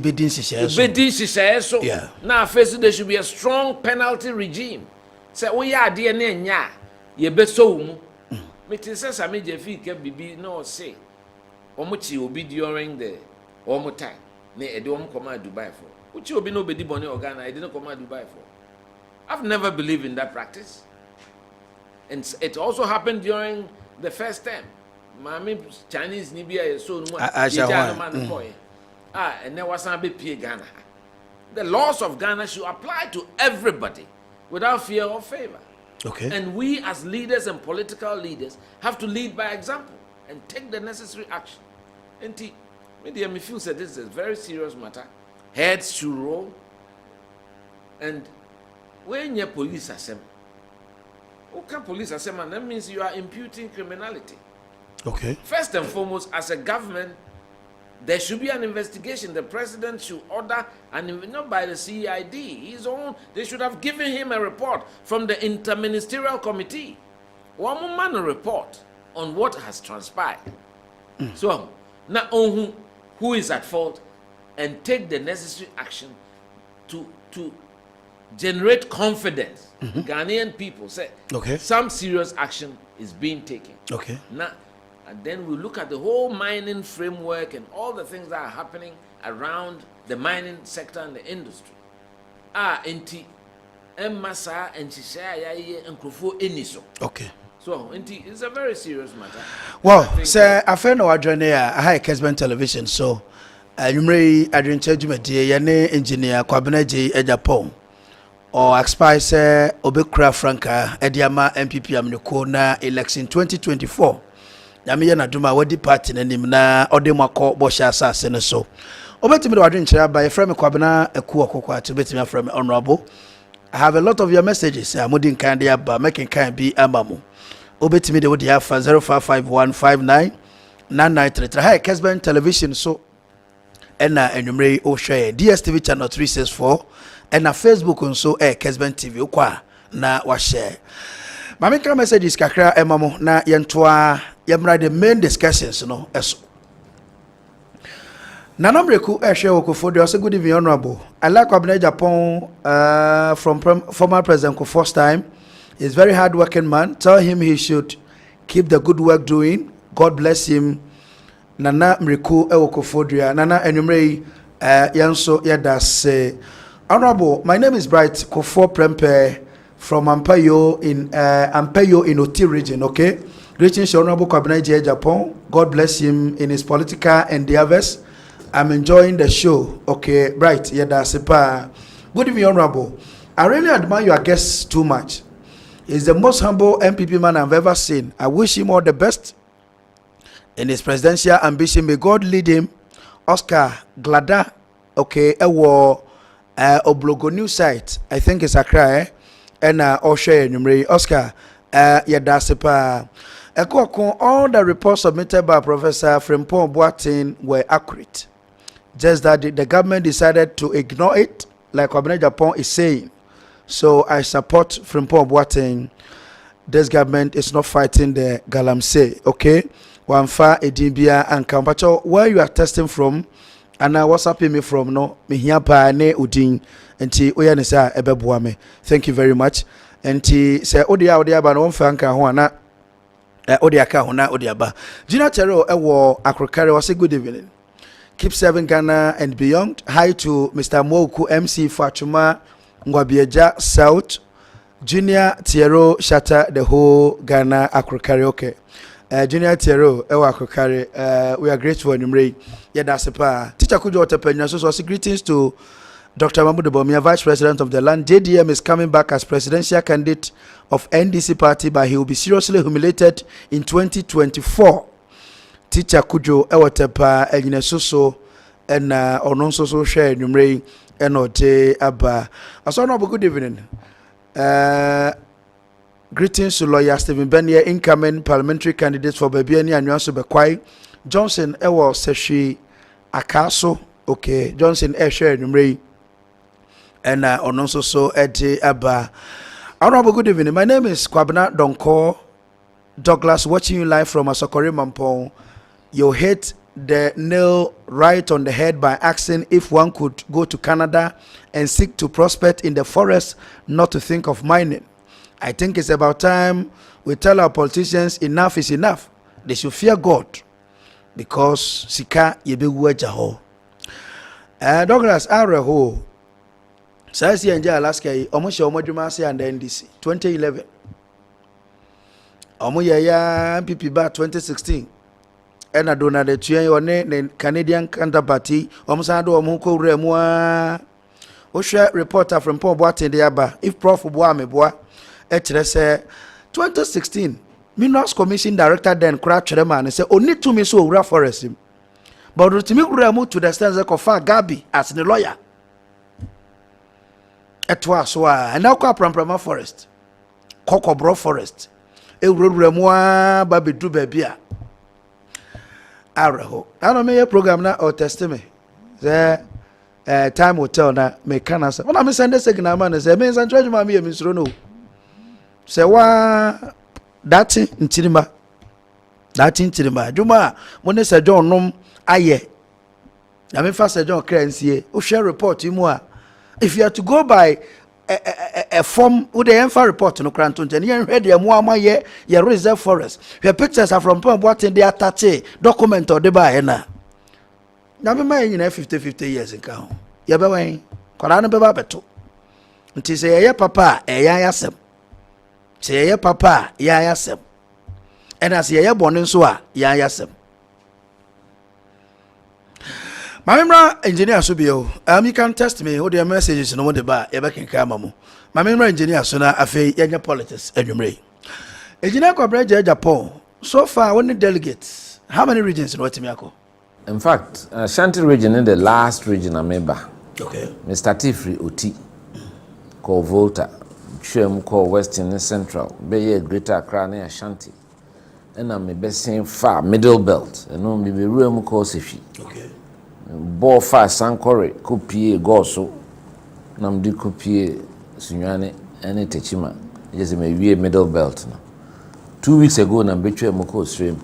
Now, first, there should be a strong penalty regime. So, we are DNA, you bet so. Meeting says, I made your feet kept be no say. Omuchi will be during the Omo time. Ne Edom command Dubai for. Which will be nobody bonny or Ghana, I didn't command Dubai for. I've never believed in that practice. And it also happened during the first term. Mami Chinese Nibia so and there was a bit Ghana. The laws of Ghana should apply to everybody without fear or favor. And we as leaders and political leaders have to lead by example and take the necessary action. And me feel that this is a very serious matter. Heads should roll. And when your police assembly, police assembly, that means you are imputing criminality. First and foremost, as a government, there should be an investigation. The president should order, and not by the CID, his own. They should have given him a report from the interministerial committee. One man a report on what has transpired. So, now who is at fault, and take the necessary action to generate confidence. Ghanaian people say some serious action is being taken. Now, and then we look at the whole mining framework and all the things that are happening around the mining sector and the industry. Enti Massa and Chishaya and Krofo Eniso. So it's a very serious matter. Well, sir, I found our journey at Kessben television. So you may Adwenkyere yane engineer Kwabeneji Ejapon or expise Obekura Franca Ediama MPP Amniko na election 2024. Yami na duma wadi party na nimna odemako bosha asase ne so. Obetimi do Adwenkyere by friend Kwabena Akuoko Kwarteng obetimi friend honorable. I have a lot of your messages. Amudin kind dey aba making kind be amamu. Obetimi de wodi afa 0551599933. Hi Kessben television so ena enumere o share DSTV channel 364 ena Facebook nso Kessben TV okwa na wa share. Mamika messages kakra emamo na yentoa yamra the main discussions no eso. Nanamreku share Okofo say good evening honorable. I like Kwabena Japan from former President Kofo's time. He's a very hard-working man. Tell him he should keep the good work doing. God bless him. Nana Mreku Okofo Nana enumere yanso yada say honorable, my name is Bright Kofo Prempe from Ampeyo in Oti region, okay? Greetings, Honorable Kwabena Japan. God bless him in his political endeavors. I'm enjoying the show, okay? Bright, yada sepa. Good evening, Honorable. I really admire your guest too much. He's the most humble MPP man I've ever seen. I wish him all the best in his presidential ambition. May God lead him. Oscar Glada, okay, Oblogo News site. I think it's Accra, and Osher Numeri. Oscar, Yadasepa. All the reports submitted by Professor Frimpong Kwarteng were accurate. Just that the government decided to ignore it, like Kwabena Japan is saying. So I support Frimpong Kwarteng. This government is not fighting the Galamsey, okay? Wamfa Edinbia and Kampacho, where you are testing from, and I was me from no me here pa ne udin enti oyanisa ebebuame. Thank you very much. Enti say odia ba no mfa nka ho ana odia ka ho na odia ba. Gina Chero ewo Akrokare was a good evening. Kessben Ghana and beyond. Hi to Mr. Moku MC Fatuma Ngwabieja South, Junior Tiero Shatter the whole Ghana Akro Karaoke. Junior Tiero Ewa Akro we are grateful in Umre. Yeah, that's a pa. Teacher Kujo Otepenya. So greetings to Dr. Mahmoud Bomia, Vice President of the land. JDM is coming back as presidential candidate of NDC party, but he will be seriously humiliated in 2024. Teacher Kujo Ewatepa Eginesoso and Ononsoso share Numre and Ote Abba. Also, good evening. Greetings to lawyer Stephen Benier, incoming parliamentary candidate for Babiani and Nyanso Bekwai. Johnson Ewa Seshi Akaso. Okay, Johnson share Numre. And Ononsoso Ete Abba. Honorable good evening. My name is Kwabena Donko Douglas, watching you live from Asokore Mampong. You hit the nail right on the head by asking if one could go to Canada and seek to prospect in the forest, not to think of mining. I think it's about time we tell our politicians enough is enough. They should fear God, because Sika Yebewu Jaho. Douglas Areho. Says here in Alaska, almost your Modumasi and the NDC 2011. Omoya MPP bar 2016. And I don't know the Tuan Canadian counterparty, Omsado Omuko Remua. Osha reporter from Paul Boat in the Aba. If Prof. Boame Boa, say 2016, Minerals Commission Director then cracked Chereman and said, only to me so rough forest him. But to me, Remu to the stands of Far Gabi as the lawyer. Etwa so and now kwa Pramprama forest, Kokobro forest, a road remwa baby do baby. Araho. I don't make a program now or testimony. There, time will tell now. Me can answer. When I'm sending second man, say, means I'm trying to mammy, Miss Rono. Say, wa that's in Tinima. That's in Tinima. Juma, when they say John Nom, aye. I mean, first, John Crancy, who share report you more. If you are to go by a form with the Enfa report no Cranton, and you read your Muama ye reserve forest. Your pictures are from what in the attache document or the bayana. Now be mine in 50 years in count. Yabaway, Korana Babato. It is a papa, a yasem. Say a papa, yasem. And as ye born in Swa, yasem. My engineer Subio, you can test me, what your messages no the bar, ever can come. My engineer Sona, a fay, young politics, and you may. Engineer Cobra Japan, so far, only delegates. How many regions in Watimiako? In fact, Shanti region in the last region I member. Okay. Mr. Tifri Oti, called Volta, Chem called Western and Central, Bay Greater Accra near Shanti. And I'm best saying far, middle belt, and only be room called Sifi. Okay. Bo fa sankore kopie goso nam di kopie sunyane ene techima just me wie middle belt no 2 weeks ago na betwe moko stream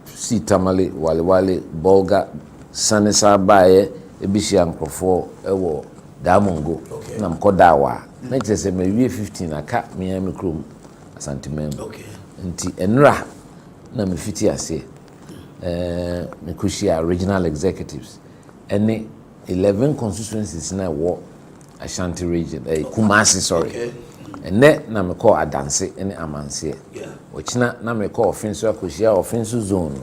si tamale wale bolga sanesa bae ebisi ankrofo ewo damongo na mkodawa na just me wie 15 aka me am krom asantemem nti enra na me fiti ase Mekushia regional executives any 11 constituencies na war Ashanti region Kumasi sorry and net na me call Adanse any Amanse ochina na me call offensive akoshia offensive zone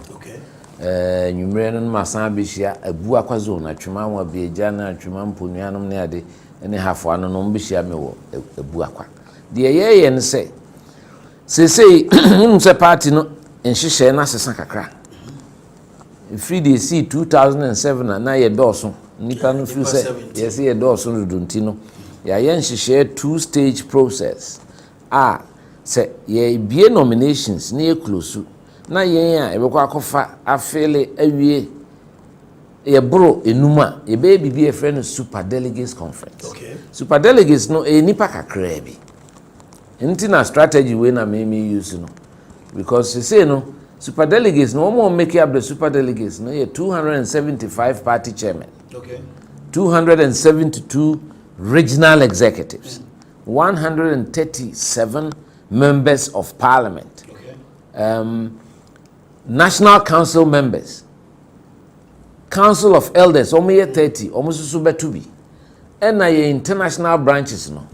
numere no masan bishia abu akwa zone atwuma wa bieja na atwuma mponuanom ne ade any half ano no bishia me wo abu akwa de ye ne say se party no enhyehyɛ na sesa kakra. Free the see 2007 and now ye doso nipa no feel say yes ye doso no duntino ya yen hyehyɛ 2-stage process say ye bie nominations na ye close na yen a ebekwa akofa afele awie ye bro enuma ye be bibie friend super delegates conference. Okay. Super delegates no nipa kakra bi nti na strategy we na me use no because you say no super delegates no more make up the super delegates no 275 party chairmen. Okay. 272 regional executives. 137 members of parliament. Okay. National council members. Council of Elders, omo 30, omo susu betu bi. Na ye international branches no.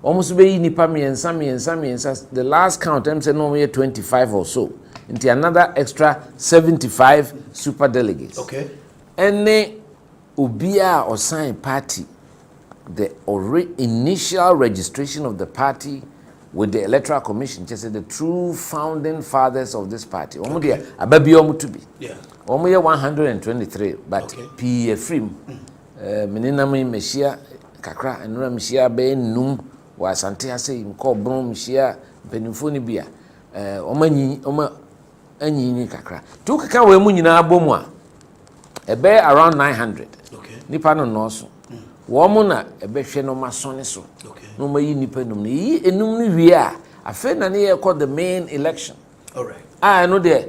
Omo su be nipa miensa. The last count em say no 25 or so. Into another extra 75 super delegates. Okay. Any ubia or sign party, the initial registration of the party with the Electoral Commission, just the true founding fathers of this party. Omo dia ababi omo to be. Yeah. Omo ye 123, but okay. PA free. Menina me meshia kakra enura meshia be num wa asante ase mko bron meshia penimfo ni bia oma anyinyi kakra tu kaka we mu nyina abomu a ebe around 900 okay nipa no no so wo mu na ebe hwe no masone so okay no ma yi nipa num ni yi enum ni wie a afa na ne ye call the main election. All right. I know there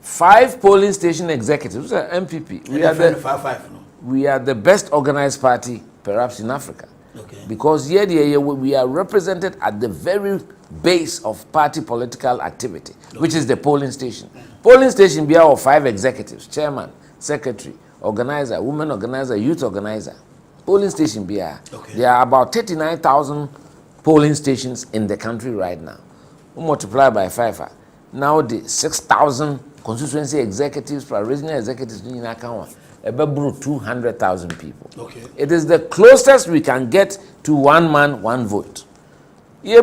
5 polling station executives MPP we are the 5 no. We are the best organized party, perhaps in Africa. Okay. Because here we are represented at the very base of party political activity, okay. Which is the polling station. Polling station be our 5 executives: chairman, secretary, organizer, women organizer, youth organizer. Polling station be okay. There are about 39,000 polling stations in the country right now. We multiply by 5. Now the 6,000 constituency executives, regional executives in account. About 200,000 people. Okay. It is the closest we can get to one man, one vote. To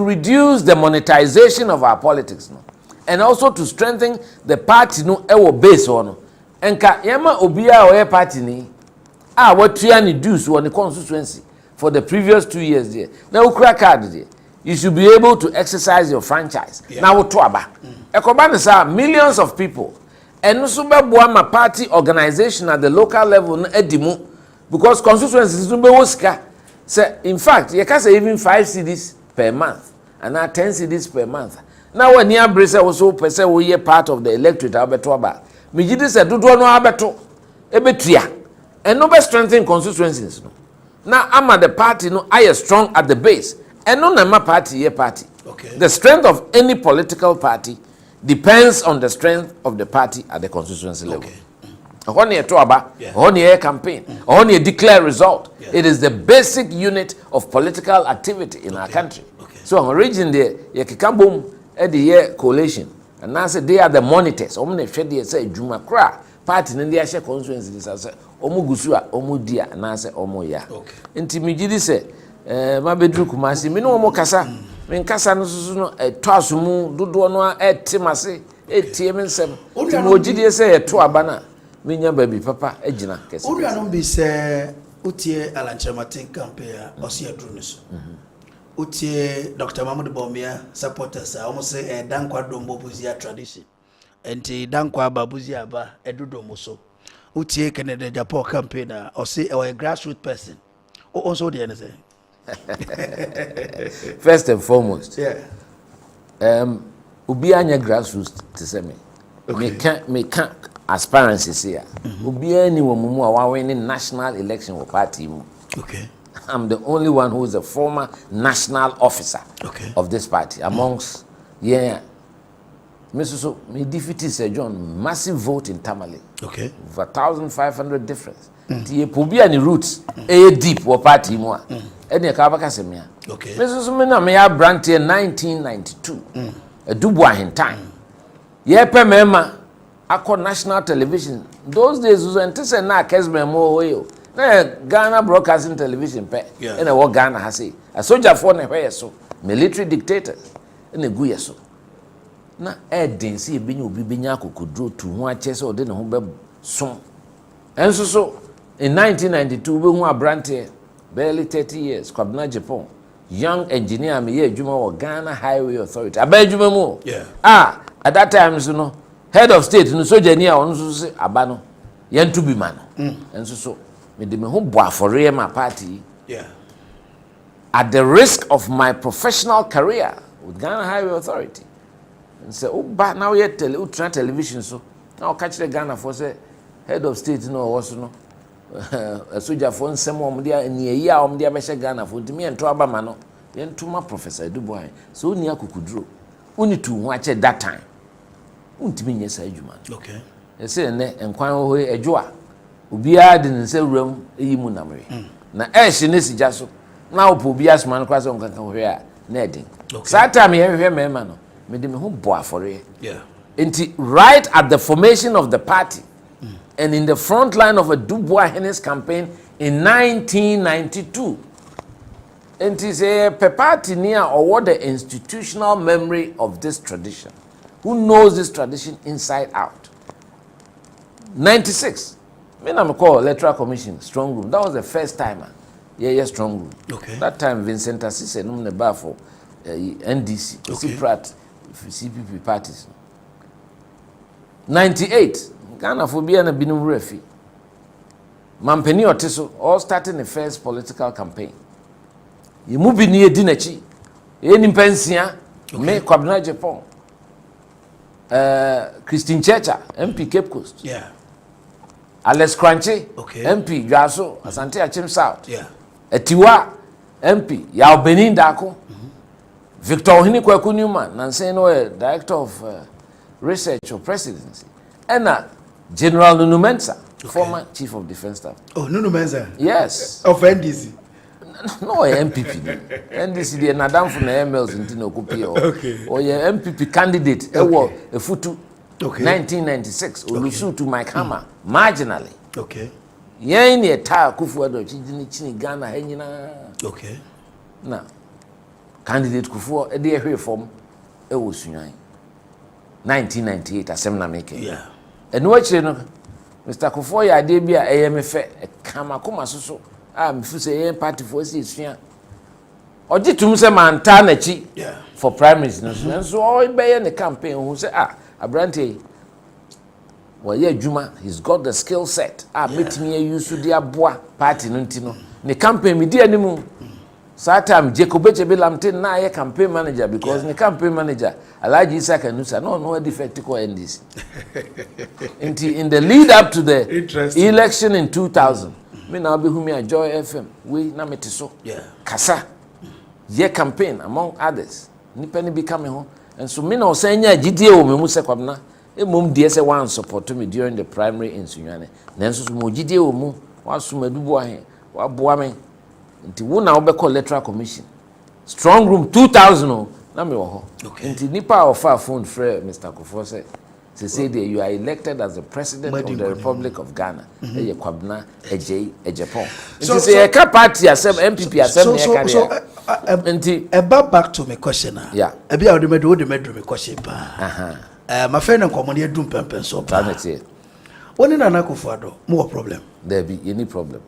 reduce the monetization of our politics, no? And also to strengthen the party no base on. And yama obia or party ni what ni dues on the constituency for the previous 2 years there. Now crack card there. You should be able to exercise your franchise. Yeah. Now what millions of people. And also my party organization at the local level edimu because constituencies say in fact you can say even 5 cedis per month and now 10 cedis per month. Now when near Brisa also person we are part of the electorate abetoba. Mijidi said do no abeto ebetria and no be strengthen constituencies no. Now I'm at the party no I is strong at the base and no na party party. Okay. The strength of any political party depends on the strength of the party at the constituency level. On your toaba, on your campaign, on your declare result. Yeah. It is the basic unit of political activity in our country. Okay. So on origin there, Yakikambum at the year coalition, and now say they are the monitors. Omne Fedi say Juma Kra, party in the Asha constituency, I say Omugusua, Omudia, and I say Omoya. Intimidity say, Mabedru Kumasi, Mino Mokasa. Men kasa no susu no twaso mu dodo no etimase etiemensem timogidie se eto abana menya baby papa agina kese owura no bi se utie alanchamatin campaign osi adru ne so utie Dr. Mahmoud Bawumia supporters almost say dankwa dombo buzia tradition enti dankwa babuzia ba edudo mo so utie Kennedy Japan campaign osi a grassroots person also the anything. First and foremost, yeah. Ubi anya grassroots to say me. Me can't aspirances here. Ubi any woman who winning national election or party. Okay. I'm the only one who is a former national officer of this party amongst Mr. So me defeated Sir John massive vote in Tamale. Okay. Over 1,500 difference. The Ubi any roots deep or party more. Any kabaka semia. Okay. Mrs. Sumina me ya brand in 1992. A Dubois in time. Yepe mema ako national television. Those days was antise na Kessben mo oyo. Na Ghana Broadcasting Television pe. And what Ghana has say. A soldier for ne pe so. Military dictators. Ene gu yeso. Na edin si ebenye obi benya akokodro tu ho ache se ode ne ho be so. Enso so in 1992 we hu abrante barely 30 years, Kwabena Japan, young engineer, me ye Juma or Ghana Highway Authority. Abejuma mo. Yeah. At that time, you know, head of state, no soldier near on so abano, yen to be man. And so, me de me home boy for my party. Yeah. At the risk of my professional career with Ghana Highway Authority. And say, oh, but now yet television so. Now catch the Ghana for say head of state, no, also no. A soldier for some dia near ya dia beshe Ghana for me and to abama no yen to my professor Dubois so near kukudro uni to watch at that time untimi nye sa adwuma. Okay. Ese ne enkwan ho adwo a obiara de nse wuram eyi mu namre. Na ehye ne sija so na opo obi asman kwa so nkankan hwe a na edin. Sa time ye hwe mema no me de me ho bo afore. Yeah. Right at the formation of the party and in the front line of a Dubois Hennes campaign in 1992. And it is a party near or the institutional memory of this tradition. Who knows this tradition inside out? 96. When I'm called Electoral Commission, Strong Room. That was the first time. Yeah, Strong Room. Okay. That time Vincent Assise no the bar for NDC. Okay. Pratt, CPP parties. 98. Ghana for being a binum refi. Mampeni Otiso all starting the first political campaign. You move in here dinachi. Any pensia, me Kwabena Japan. Christine Checha, MP Cape Coast. Yeah. Alex Crunchy, okay. MP Jaso, Asante Achim South. Yeah. Etiwa, MP Yao Benin Dako. Victor Ohini Kwaku Newman, Nanseno, Director of Research or Presidency. And General Nunu Mensah, former Chief of Defense Staff. Oh, Nunu Mensah? Yes. Of NDC? No, MPP. NDC, the Nadam from the MLs in Tinokupi. Okay. Or your MPP candidate, a Futu, okay. 1996, Olusu to Mike Hammer, marginally. Okay. Yen ye ta Kufuado, Chini Ghana, Henina. Okay. Now, candidate Kufu, a dear reform, it was 1998, Assembly making. Yeah. And what you know, Mr. Kufu, ya debia AMF, a Kamakuma so. If say party for CSFIA. Or did to say Mantanachi for primaries. And so all by the campaign who say, Abrante, well, yeah, Juma, he's got the skill set. Meet me used to the bois party, Nuntino. The campaign, me dear anymore. Satam, Jacob Bechebelamte, na a campaign manager, because the campaign manager, Alaji Saka Nusa, no defect to end this. In the lead up to the election in 2000. Me now be whom I Joy FM. We na metiso. Yeah. Kasa. Ye campaign among others. Ni penny be coming home. And so me now saying ya GDA o me mu se kwabna. E mum die se wan support me during the primary in Sunyane. Nanso so mo GDA o mu wa so madubo ahe. Wa boa me. Nti wo na obekọ electoral commission. Strong room 2000 o na me wo ho. Okay. Nti nipa of our phone friend Mr. Kofo say say you are elected as the president of the Republic of Ghana. Eye Kwabena Japan. So say a party asem MPP asem so back to my question. Yeah. E bia o de me question pa. My friend nko mo dey dum pempen so pa. Woni na Akufuado mo problem. There be any problem.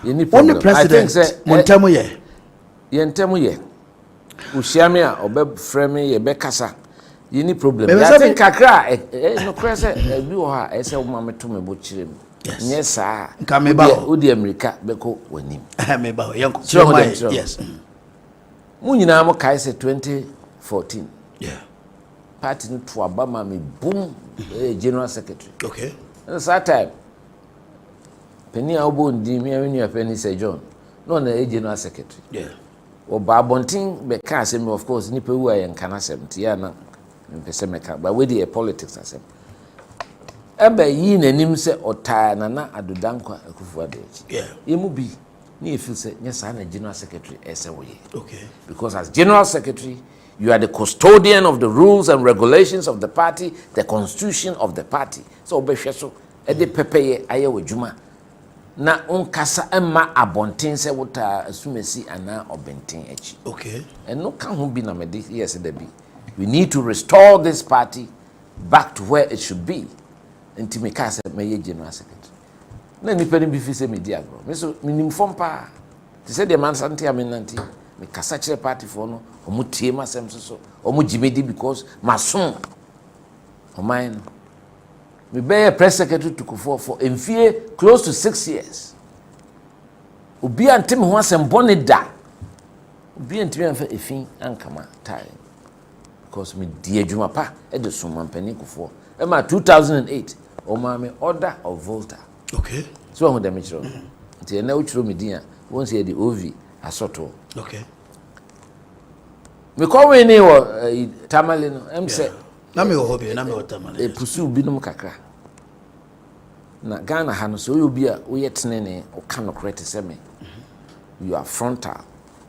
Any problem. Only president Montamo ye. Ye ntamo ye. Usiame a obe frame ye be kasa. Any problem. I think kakra no kwese bi wo ha ese wo ma meto me bo chire mu. Yes sir. Nka me ba wo di America beko wanim. Me ba yanko chire. Yes. Mu nyina mo kai se 2014. Yeah. Party no to abama me boom general secretary. Okay. And that time Penny Obo ndi me when Penny say John. No na general secretary. Yeah. O ba bontin be ka se me of course ni pe wu ayen kana 70 ya na mpese meka but we dey politics asem ebe yi nanim se otaa na adodankwa Akufuado echi yemu bi na e feel say nyesa na general secretary ese wo ye okay because as general secretary you are the custodian of the rules and regulations of the party, the constitution of the party. So obehwe so e de pepeye aye wadwuma na unkasa emma abonten se wota asumesi ana obenten echi okay and no kan ho bi na me de yes da bi. We need to restore this party back to where it should be. Until me cast my general secretary. Na nipa ni bi fi se media bro. Me so minim form pa. Ti say the man santi amenanti. Me kasa kire party for no. Omu tie masem so. Omu jimedi because mason. O mine. Me be a press secretary to Kufuor for enfie close to 6 years. Obi antem ho asem bone da. Obi antimi anfa efin ankama time. Because me die adwuma pa e de so mampani Kufuor. E ma 2008 o ma me order of Volta. Okay. So who dem chiro. Nti na uchiro me din a won say the OV asoto. Okay. Me ko we ni wo Tamale no em say na me hobby na me watermelon e pursue binom kakra na Ghana ha no so you be a we yetene o kan correct say me you are frontal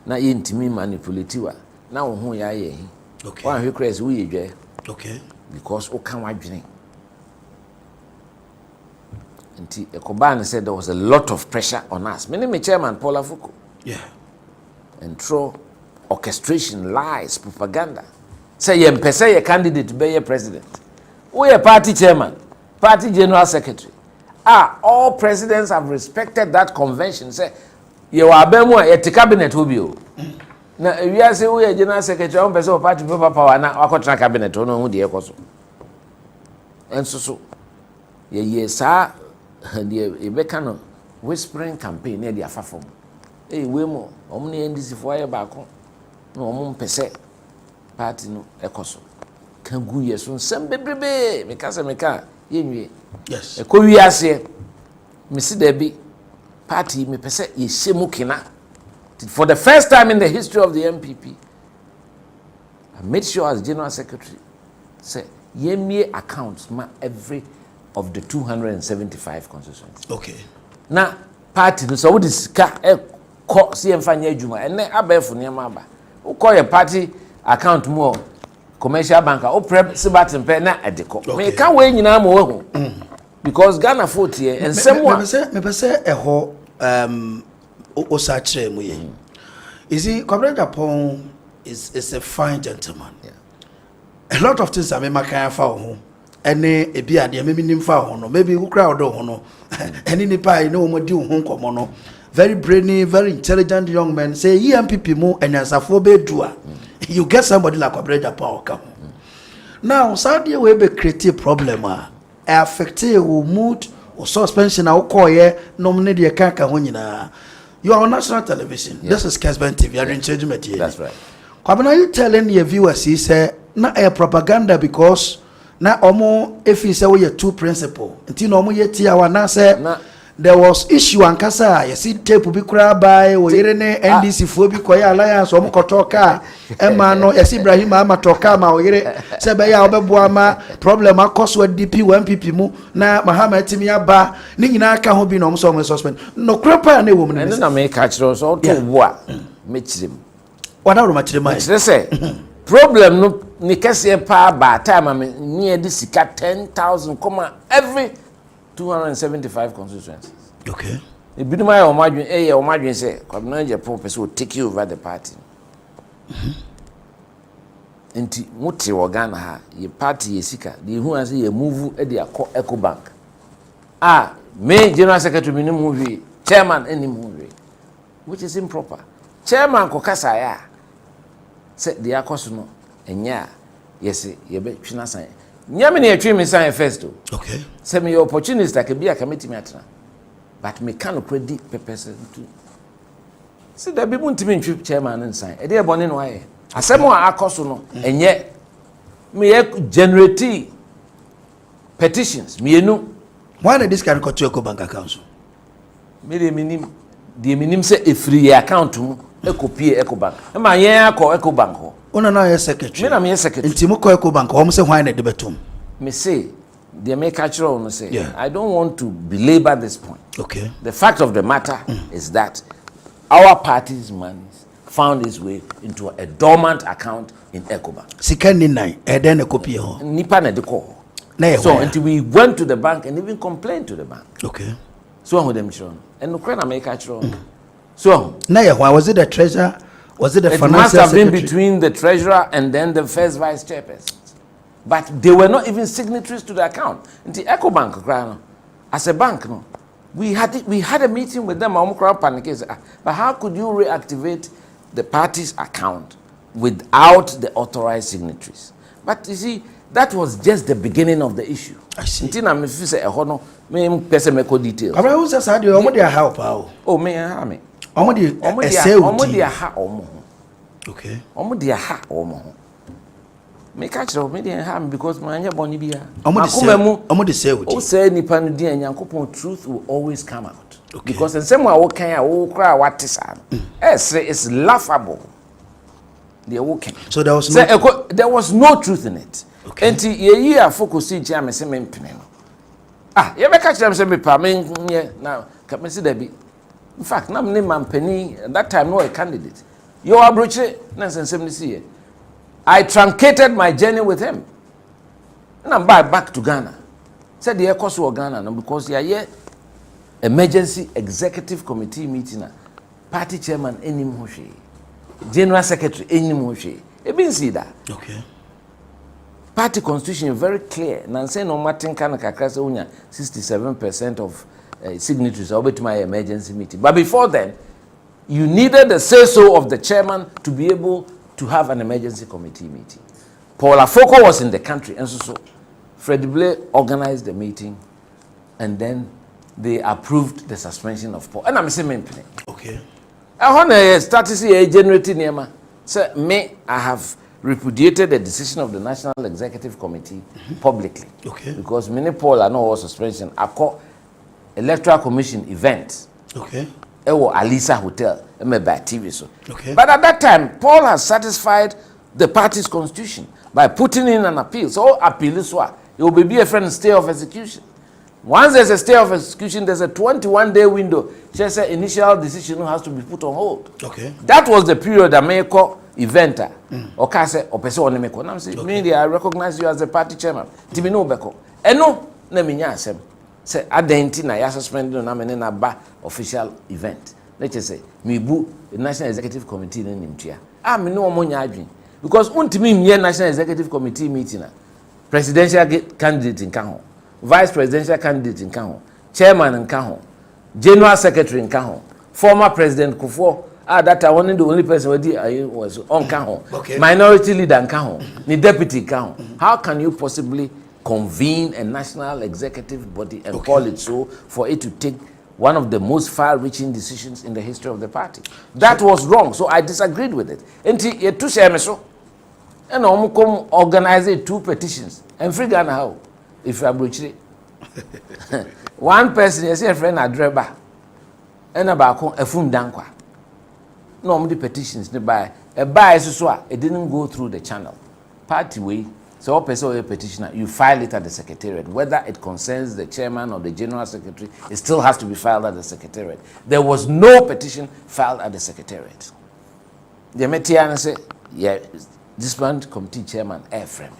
na ye ntimi manipulative na wo ho ya ye okay one request we ye okay because o kan wadwene nti Ekoban said there was a lot of pressure on us me chairman Paul Afuko yeah and through orchestration lies propaganda say ye mpese ye candidate to be your president we a party chairman party general secretary all presidents have respected that convention say ye wa abemu a ye cabinet obi o na we are say we a general secretary on person party paper power na akotra cabinet no hu de ekoso enso so ye sa de e be kan whispering campaign na de afafom we mo omne NDC fo aye ba ko na omum pese party no ekoso kan gu ye so nsem bebrebe me ka se me ka ye nwie yes ko wi ase me si da bi party me pese ye shemu kina for the first time in the history of the MPP I made sure as general secretary say ye me accounts ma every of the 275 constituencies okay na party no so what is ka ko si emfanya adwuma ene abefo ne ma aba wo call your party account mo commercial banker o prep sibatin pe na edeko me ka we nyina ma wo because Ghana vote here and someone me pese eho o sa kire mu ye you see Kwabena Japan is a fine gentleman a lot of things I me makan fa ho ene ebi ade me nim fa ho no maybe wo crowd ho no ene nipa ene wo modi ho nkomo no very brainy very intelligent young man say EMPP mu enyansafo be dua you get somebody like Kwabena Japan come now Saudi we be create problem affect your mood or suspension or call nominate the kaka ho nyina you are on national television this is Kessben TV you are in change material that's right Kwabena you telling your viewers he say na a propaganda because na omo efi say we two principle nti no omo yeti awa na say there was issue ankasa you see tape bi kura by wo yere ne NDC fo bi koya alliance omo kotoka ema no yes Ibrahim ama toka ma wo yere say be ya obebo ama problem akoso DP 1PP mu na Mahama timi aba ni nyina aka ho bi no omo so omo suspend no kura pa na ewo mu ne na me ka kire so to wo a me kirem wada ro ma kire mai say problem no ni kese pa ba time me ni edi sika 10,000 every 275 constituencies. Okay. E bi no o madwen say Kwabena Japan person will take over the party. Enti muti wo Ghana ha ye party ye sika de hu ase ye move e de akọ Ecobank. Me general secretary me move chairman any move which is improper. Chairman ko kasa ya say de akoso no enya yes ye be twina san nyame ne atwi me san first o okay say me opportunity like be a committee atena but me can credit purpose to see that be muntimi ntwi chairman nsan e dey bone no aye asemo akoso no enye me generate petitions me enu why did this can go to Ecobank account me de minim say e free account mu e copy Ecobank e ma yen akọ Ecobank ho una na your secretary me na me secretary nti mo ko Ecobank o mo say why na de betum me say the make cultural no say I don't want to belabor this point okay the fact of the matter is that our party's money found its way into a dormant account in Ecobank sika ni nine e den na copy ho nipa na de call so until we went to the bank and even complained to the bank okay so who them show and no na make cultural so na why was it the treasurer was it the it financial must have secretary? been between the treasurer and then the first vice chairperson. But they were not even signatories to the account. In the Ecobank, as a bank, no, we had a meeting with them. But how could you reactivate the party's account without the authorized signatories? But you see, that was just the beginning of the issue. I see. Until I'm say a hono, me person make details. Abra who says how do you help how? Oh me, ha me. Omo Omo ha omo. Okay. Omo dia ha omo. Me catch the media ham because my anya boni bia. Omo de say o say nipa no dia nyankopon truth will always come out. Okay. Because in some way wo kan a wo kra what is laughable. They woken. So there was no truth in it. Okay. Enti ye a focus in chia me se me mpene no. Ah, ye be catch them say me pa me nye na ka me se da bi. In fact, na me mampani at that time no a candidate. You abroche na sensem ni see. I truncated my journey with him. And I'm back to Ghana. Said the course of Ghana no because yeah emergency executive committee meeting party chairman enim hoshe. General secretary enim hoshe. E bin see that. Okay. Party constitution is very clear. Nanse no Martin kan kakra se unya 67% of signatories over to my emergency meeting. But before then, you needed the say-so of the chairman to be able to have an emergency committee meeting. Paul Akuoko was in the country, and so Freddie Blay organized the meeting, and then they approved the suspension of Paul. And I'm saying, okay. I want to start to see a generating name. So, I have repudiated the decision of the National Executive Committee publicly. Okay. Because many Paul are no suspension. I call Electoral Commission event. Okay. Ewo Alisa Hotel. By TV so. Okay. But at that time, Paul has satisfied the party's constitution by putting in an appeal. So appeal is what it will be a friend stay of execution. Once there's a stay of execution, there's a 21-day window. Just an initial decision has to be put on hold. Okay. That was the period that may call eventer. Okay, say opese one meko. Now say me I recognize you as the party chairman. Tibi no beko. Eno na minya asem. Say adenti na ya suspend no na me na ba official event. Let's say me bu the National Executive Committee na nimtua. Ah me no omo nya adwen. Because untimi mye National Executive Committee meeting na presidential candidate in Kaho, vice presidential candidate in Kaho, chairman in Kaho, general secretary in Kaho, former president Kufuor. That I wanted the only person who was on Kaho. Okay. Minority leader in Kaho, the deputy Kaho. How can you possibly convene a national executive body and call it so for it to take one of the most far-reaching decisions in the history of the party? That was wrong, so I disagreed with it. And you two share so, and I'm come organize 2 petitions and free Ghana how if you are broaching. One person, you see a friend Adreba, and about a fum dankwa. No, the petitions nearby. A buy so it didn't go through the channel. Party way. So, a person or a petitioner, you file it at the secretariat. Whether it concerns the chairman or the general secretary, it still has to be filed at the secretariat. There was no petition filed at the secretariat. The Metiana say, yeah, this one committee chairman, frame.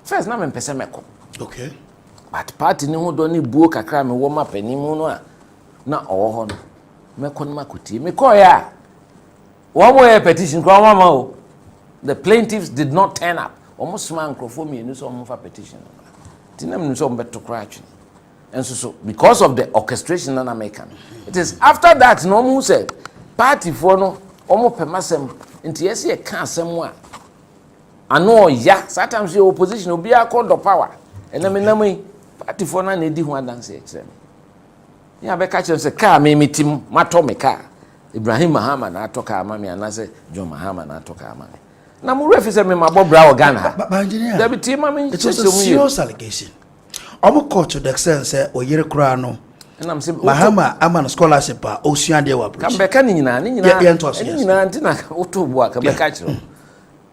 First, now I'm pesemeko. Okay. But party no don't need book a crime warm up anymore. Na oh, me konma kuti. Me koya. One way petition, the plaintiffs did not turn up. Almost man for me, and some for petition. And so, because of the orchestration that I'm making, it is after that, no one said, party for no, almost permassem, into yes, you can't somewhere. I know, yeah, sometimes your opposition will be a call of power. And I mean, party for no need one dance exam. Yeah, but catch us a car, maybe Tim Matome car. Ibrahim Mahama na atoka amami anase John Mahama na atoka amami. Na mu refi se me mabo bra Ghana. But engineer, there be team amami. It was a serious allegation. Omo court to the extent say oyere kura no. And I'm saying Mahama ama scholarship pa osuan de wa bridge. Come back ni nyina nyina ntina otobo aka be ka kiro.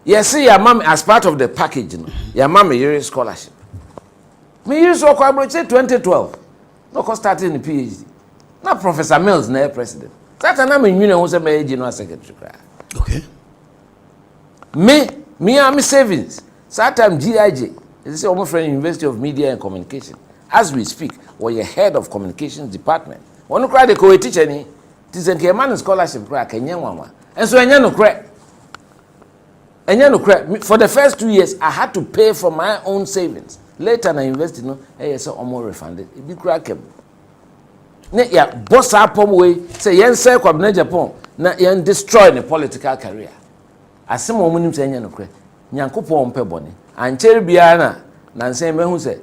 Yes, your mom as part of the package no. Your mom yere scholarship. Me use so kwa bro 2012. No cost starting the PhD. Na Professor Mills na president. That's an amount who say my general secretary. Okay. Me and my savings. Satam GIJ. This is almost from University of Media and Communication. As we speak, we're head of communications department. One cry the co-teacher ni. This is a man scholarship crack Kenyan mama. And so I no crack. For the first 2 years, I had to pay for my own savings. Later, I invested. No, hey, so almost refunded. It be crack. Ne ya boss up way say yen say kwabna Japan na yen destroy the political career. Asem omunim say nya no kre. Nyankopon mpe bone. Ancheri bia na say mehu say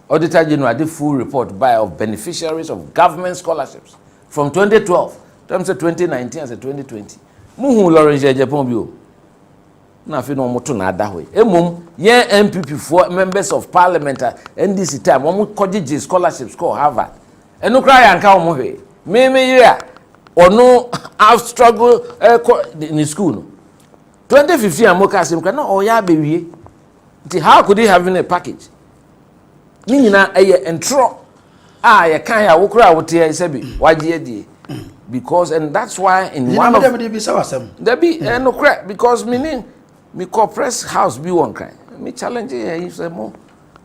Auditor General did full report by of beneficiaries of government scholarships from 2012 to 2019 and 2020. Muhu Lawrence Japan bio. Na fi no moto na ada hoy. Emom yen MPP for members of parliament NDC time omu kogije scholarships call Harvard. And no cry and come away. Me yeah, or no, I've struggled in school. 2015, I'm more no, oh yeah, baby. How could he have in a package? Nina a entro. You can't walk what here is why because and that's why in one of there be no crack because meaning me press house be one cry. Me challenge you say more.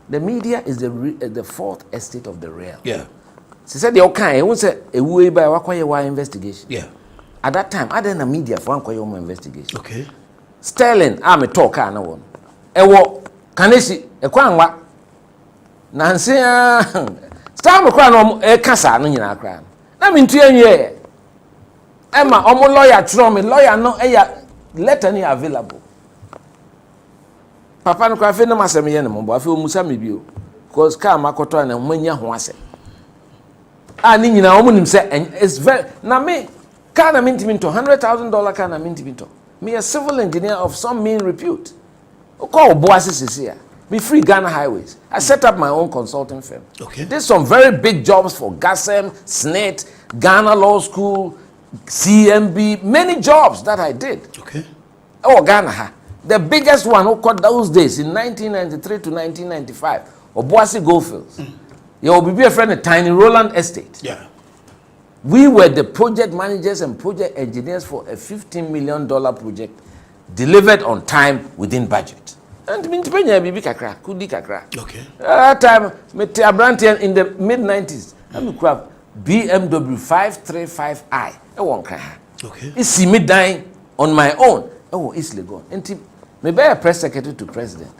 The media is the fourth estate of the realm. Yeah. She said the okay, won't say a way by why investigation. Yeah. At that time, I didn't media for one investigation. Okay. Sterling, I'm a talker no one. Ewo kanesi ekwanwa nansi star me kra no e kasa no nyina kra na me ntu anwie e ma omo lawyer tro me lawyer no e ya letter ni available papa no kwa fe no masem ye ne mo bo afi omusa me bio because car makoto na manya ho ase ni nyina omo nim se it's very na me car na minti minto $100,000 car na minti minto me a civil engineer of some mean repute. Call Boasis be free Ghana highways. I set up my own consulting firm. Okay. Did some very big jobs for GASEM, SNET, Ghana Law School, CMB, many jobs that I did. Okay. Oh, Ghana. The biggest one who caught those days in 1993 to 1995, Obuasi Goldfields. You will be a friend of Tiny Roland Estate. Yeah. We were the project managers and project engineers for a $15 million project delivered on time within budget. And mean to be kakra, kudi kakra. Okay. At that time, in the mid-90s, I'm grab BMW 535i. I won't cry. Okay. It's me dying on my own. Oh, it's legal. And maybe a press secretary to president.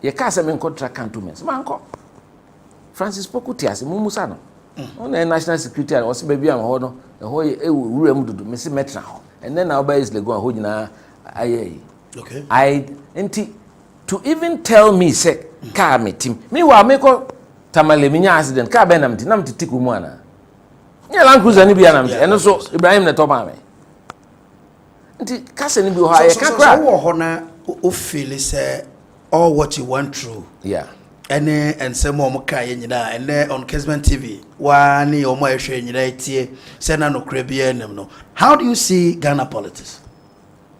You can't say me contract cantonments. Manko. Francis Pokutias, Mumusano. On the national security, I was baby and hold on the whole room to do Missy Metra. And then I'll buy is the go and okay. To even tell me, say, car me team. Meanwhile, make Tamale Minya accident, car benam, Tinam to Tikumana. Yeah, Land Cruiser, and also Ibrahim the Tobame. And Cassin be high, can't cry. Honor, who feel is all what you went through. Yeah. And some more Kaya and then on Kessben TV, one or more shade, send no Caribbean. No. How do you see Ghana politics?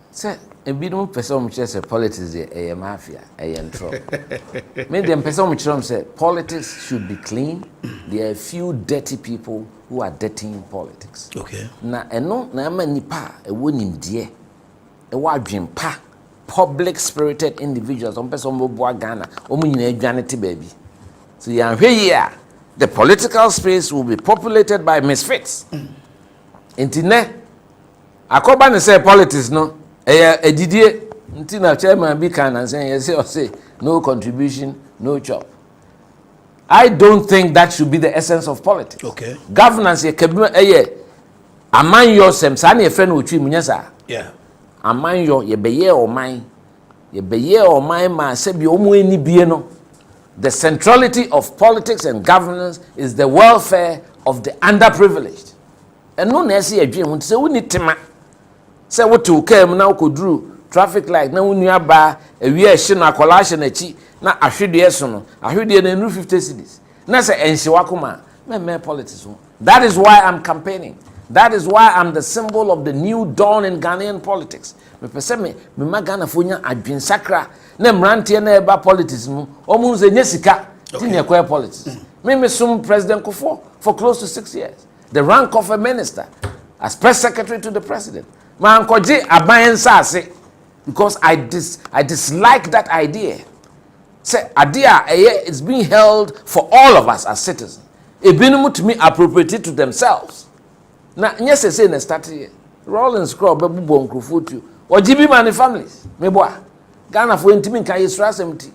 Sir, a bit more person which says politics, a mafia, a trouble. Maybe the person which say politics should be clean. There are a few dirty people who are dirtying politics. Okay. Na eno na many pa a winning dear a wadjin pa. Public spirited individuals on person boa Ghana omunyina baby. So you here the political space will be populated by misfits. Intine akoba ne say politics no edidie ntina chairman bi kan and say no contribution no job. I don't think that should be the essence of politics. Okay. Governance ye kabino aman yo sem sa na ye friend wo twi munyasa. Yeah. Amanyo yebeye o mine ma sebi omo eni bie no. The centrality of politics and governance is the welfare of the underprivileged. And no na say adwen ho say woni tema say wotu kam na ukoduru traffic light na wonu aba awie ehye na akola hye na chi na ahwede so no ahwede na nu 50 cedis na say enhye wakoma me politics ho. That is why I'm campaigning. That is why I'm the symbol of the new dawn in Ghanaian politics. Me pese me magana fonya adwen sakra na mrantie na eba politics mu omu nze nyesika ti ne kwa politics. Me sum President Kufuor for close to 6 years. The rank of a minister as press secretary to the president. Ma ankoje aban nsase because I dislike that idea. Say idea is being held for all of us as citizens. Ebinumu to me appropriate to themselves. Na nyese say na start here. Rollins crop bebubo nkrofotu. Ojibi man families. Meboa. Ghana for intimi nka yesra semti.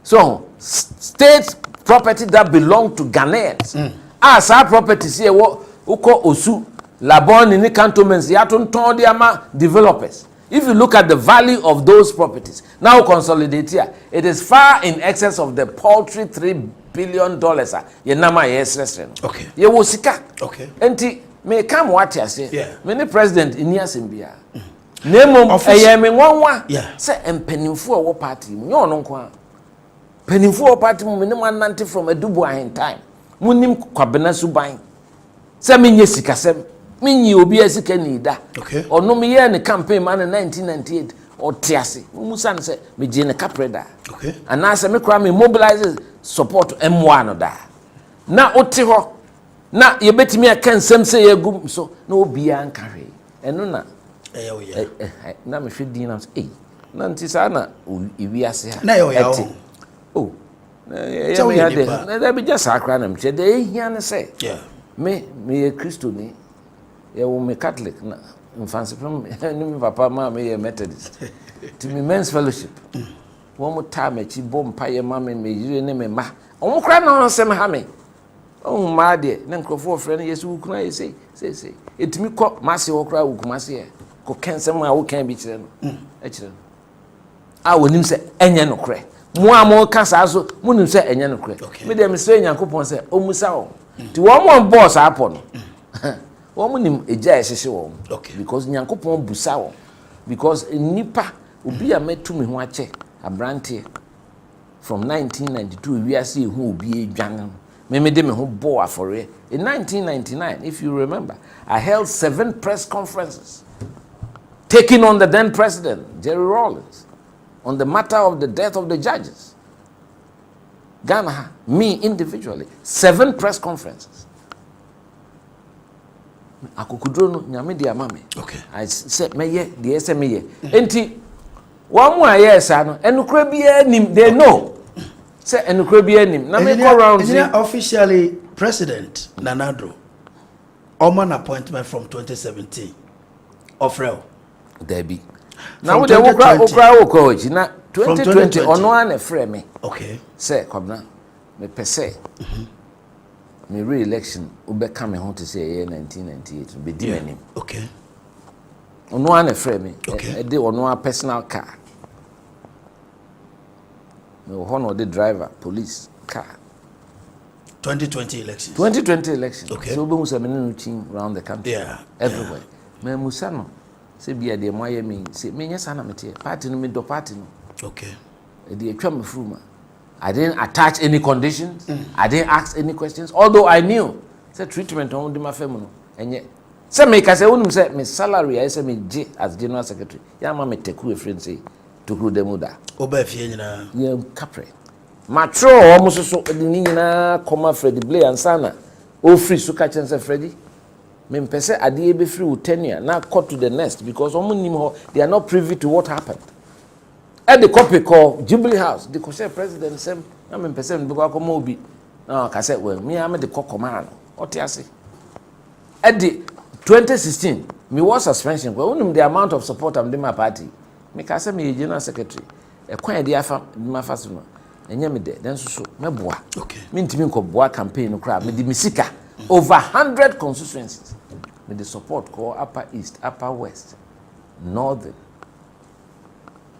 So, state property that belong to Ghanaians. As our properties here uko osu labon ni cantonments yaton de ama developers. If you look at the value of those properties, now consolidate here, it is far in excess of the paltry $3 billion. Ye nama yes restaurant. Okay. Ye wo sika. Okay. Enti me come what you say. Yeah. Many president in here simbia. Nemo eye me nwanwa. Yeah. Say empanimfo wo party mu nyo no nko a. Panimfo wo party mu me nante from Adubu ahen time. Munim kwabena suban. Say me nye sikasem. Minyi obi asika ni da. Okay. Ono me ye ne campaign man in 1998. otiase musa say me je ne kapreda okay and na say me kra me mobilize support M1 no da na oti ho na ye betimi aka nsem say yegum so na obi an kahwe eno na na me hwedi na say na nti sa na iwi ase ha na yo oh na be just akra na mche de hia ne say me Christo ni ye wo me Catholic na mfansi from ni papa ma me ye Methodist to me men's fellowship one more time e chi bom pa ye ma me yire ne me ma omo kra na nsem ha me oh ma de na nkrofo ofre na yesu kuna ye say etimi ko mase wo kra wo kuma se ko kensem a wo kan bi kire no e kire no a wonim se enye no kre mo a mo ka sa so mo nim se enye no kre me de me se Nyankopon se omusa wo ti wo mo boss apo no wo mo nim eja ehihye wo because Nyankopon busa wo because nipa obi a metu me ho ache abrante from 1992 we are see who obi edwan me de me ho bo afore in 1999 if you remember I held 7 press conferences taking on the then president Jerry Rawlings on the matter of the death of the judges. Ghana, me individually, 7 press conferences. Akukudrono nyame dia mame. Okay. I said me ye, the SME ye. Enti one more yes ano, enukre bia nim, they know. Say enukre bia nim. Na me go round officially President Nanadro Oman appointment from 2017 of real. Debbie. Now the okra na 2020 ono an frame me. Okay. Say kwabna me pese. Me re-election ube come home to say 1998 be di manim. Okay. Ono an frame me. Okay. E dey ono a personal car. Me honor the driver police car. 2020 elections. 2020 election. Okay. So be musa me no chin around the country. Yeah. Everywhere. Me musa no. Se bia de moye me se me nya sana mete party no me do party no. Okay. E dey atwa me fruma. I didn't attach any conditions. I didn't ask any questions although I knew say treatment on the mafem no enye say me ka say wonum say me salary I say me G as general secretary ya ma me teku e friend say to kru dem da oba fie nyina ye kapre matro o musoso de ni nyina koma Freddy Blay ansana o free so ka chen say Freddy me mpese ade e be free wo tenure na cut to the next because omo nim ho they are not privy to what happened. At the copy call Jubilee House, the co-chair president said, I'm in person because I'm mobi. No, I said, well, me, I'm the command. What do you say? At the 2016, me was suspension. Well, only the amount of support I'm doing my party. Me, I said, me, general secretary, a quiet idea for my first one. And yeah, me there, then so, me boy. Okay. Me to me ko boy campaign no crowd. Me the misika over 100 constituencies. Me the support call Upper East, Upper West, Northern.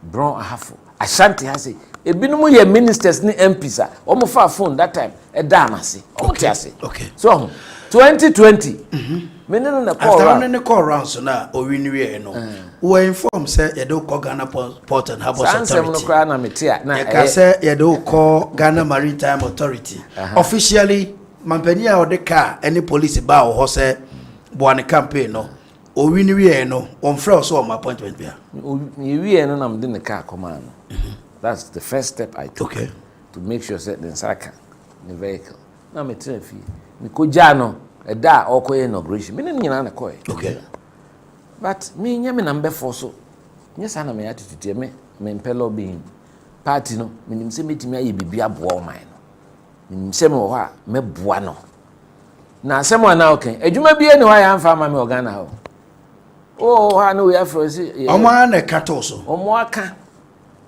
Brown ahafo Ashanti ha say ebinumu ye ministers ni MPs a omo fa phone that time e da amase omo ti ase okay so 2020 me no na call after no call round so na o win we no we inform say ye do call Ghana Port and Harbour Authority ansem no kra na meti a na e ka say ye do call Ghana Maritime Authority officially mampani a o de car any police ba o ho say boane campaign no o win we no on frɛ so on appointment bia we no na mde ne car command that's the first step I took okay to make sure that the saka the vehicle na me tell fi me ko ja no e da okoye inauguration me ne nyina na koye okay but me nya me na mbe for so nya sa na me attitude me mpelo being party no me nim se metimi aye bibia boa o man no nim se me wo ha me boa no na asem ana okay adwuma bia ne wa ya amfa ma me organa ho oh ha no we have for see omo na kato so omo aka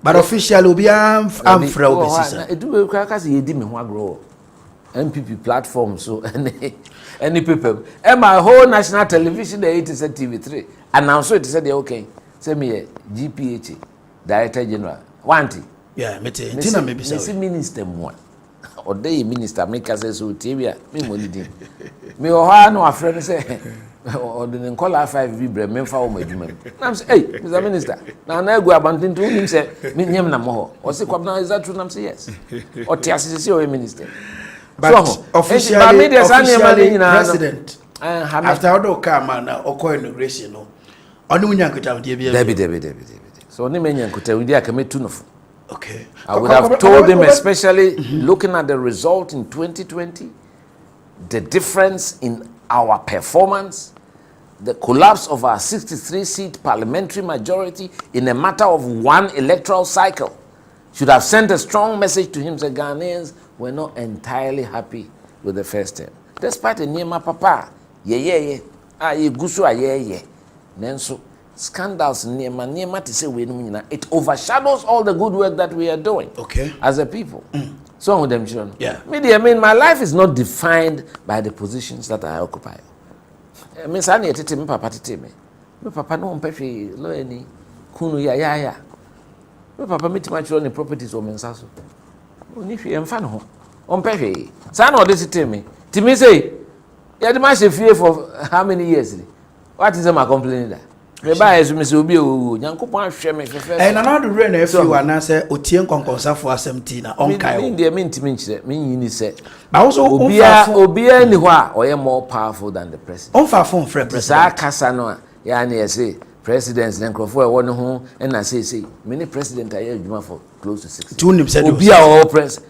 but officially obi am fra obi sisa edu we ka say yedi me ho agro MPP platform so any people and my whole national television the 87 TV3 announce it said okay say me GPH director general wanti yeah me tina me bisa me minister mo or dey minister make say so TV me money din me o ha no afre say or the call 5 be bre me fa o madwuma na say hey Mr. Minister na egu abantin to him say me nyem na mo ho o say kwabna is that true na say yes o ti asese o minister but so, officially president after all the car man or inauguration no onu nya nkota de bia Debbie So ni menya nkuta we dia kametu no. Okay. I would have told him, especially looking at the result in 2020, the difference in our performance, the collapse of our 63-seat parliamentary majority in a matter of one electoral cycle, should have sent a strong message to him that Ghanaians were not entirely happy with the first term. Despite the Nyema Papa, ye gusu ye. Nenso scandals Nyema to say it overshadows all the good work that we are doing. Okay. As a people. Some of them children. Yeah. I mean, my life is not defined by the positions that I occupy. I mean, Sani tete me papa tete me. Me papa no mpehwe lo ani kunu ya. Me papa me tima chiro ne properties o mensa so. Oni hwe emfa ne ho. O mpehwe. Sa na o de tete me. Timi say, ya de ma she fie for how many years? What is my complaining that? Me ba yesu me say obi o Nyankopon ahwe me fefe. Eh na na do re na afi wa na say otie nkonkonsa asem ti na on kai. Me de me ntimi nkyere me nyini say. But also Obia ni ho a oye more powerful than the president. On fa phone friend president. Kasa no a ya na say presidents na nkrofo e won ho e na say many president aye adwuma for close to 60. Obia o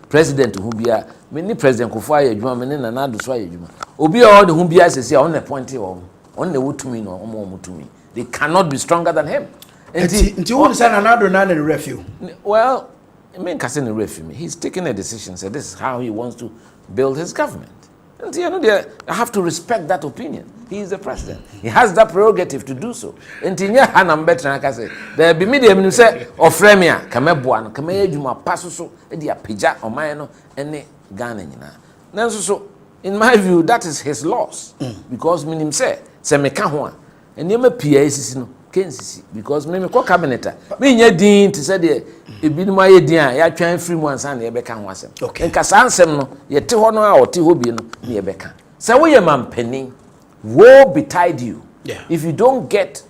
president hu bia many president kofo aye adwuma many na na do so aye adwuma. Obia o de hu bia say on the point on the wotumi no omo mutumi. They cannot be stronger than him. Nti won say na do na refuge. Well, I mean, Kassin refuge. He's taking a decision. Said this is how he wants to build his government. And you know, I have to respect that opinion. He is the president. He has that prerogative to do so. And Tinya Hanam better than I say. There be medium say Ofremia, Kamebuan, Kamejuma, Passoso, Edia Pija, or Mayano, and Ghana. Now, so in my view, that is his loss. Because minim say, Semekahua, and you may PAC. Because me ko cabinet me nya din to say de ebinum aye din a ya twan free mu ansa na ye beka ho asem nka sansem no ye te ho no a ote ho bi no na ye beka say we ye mampani woe betide you if you don't get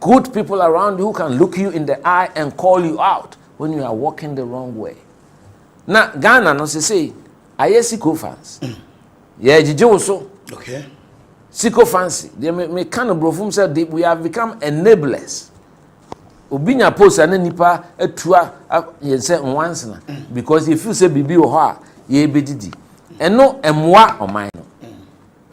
good people around you who can look you in the eye and call you out when you are walking the wrong way. Na Ghana no say aye siko fans ye jije so okay. Siko fancy. They may kind of brofum said we have become enablers. Obinya post and nipa etua ye say once na because if you say bibi o ha ye bedidi. Eno emwa o man no.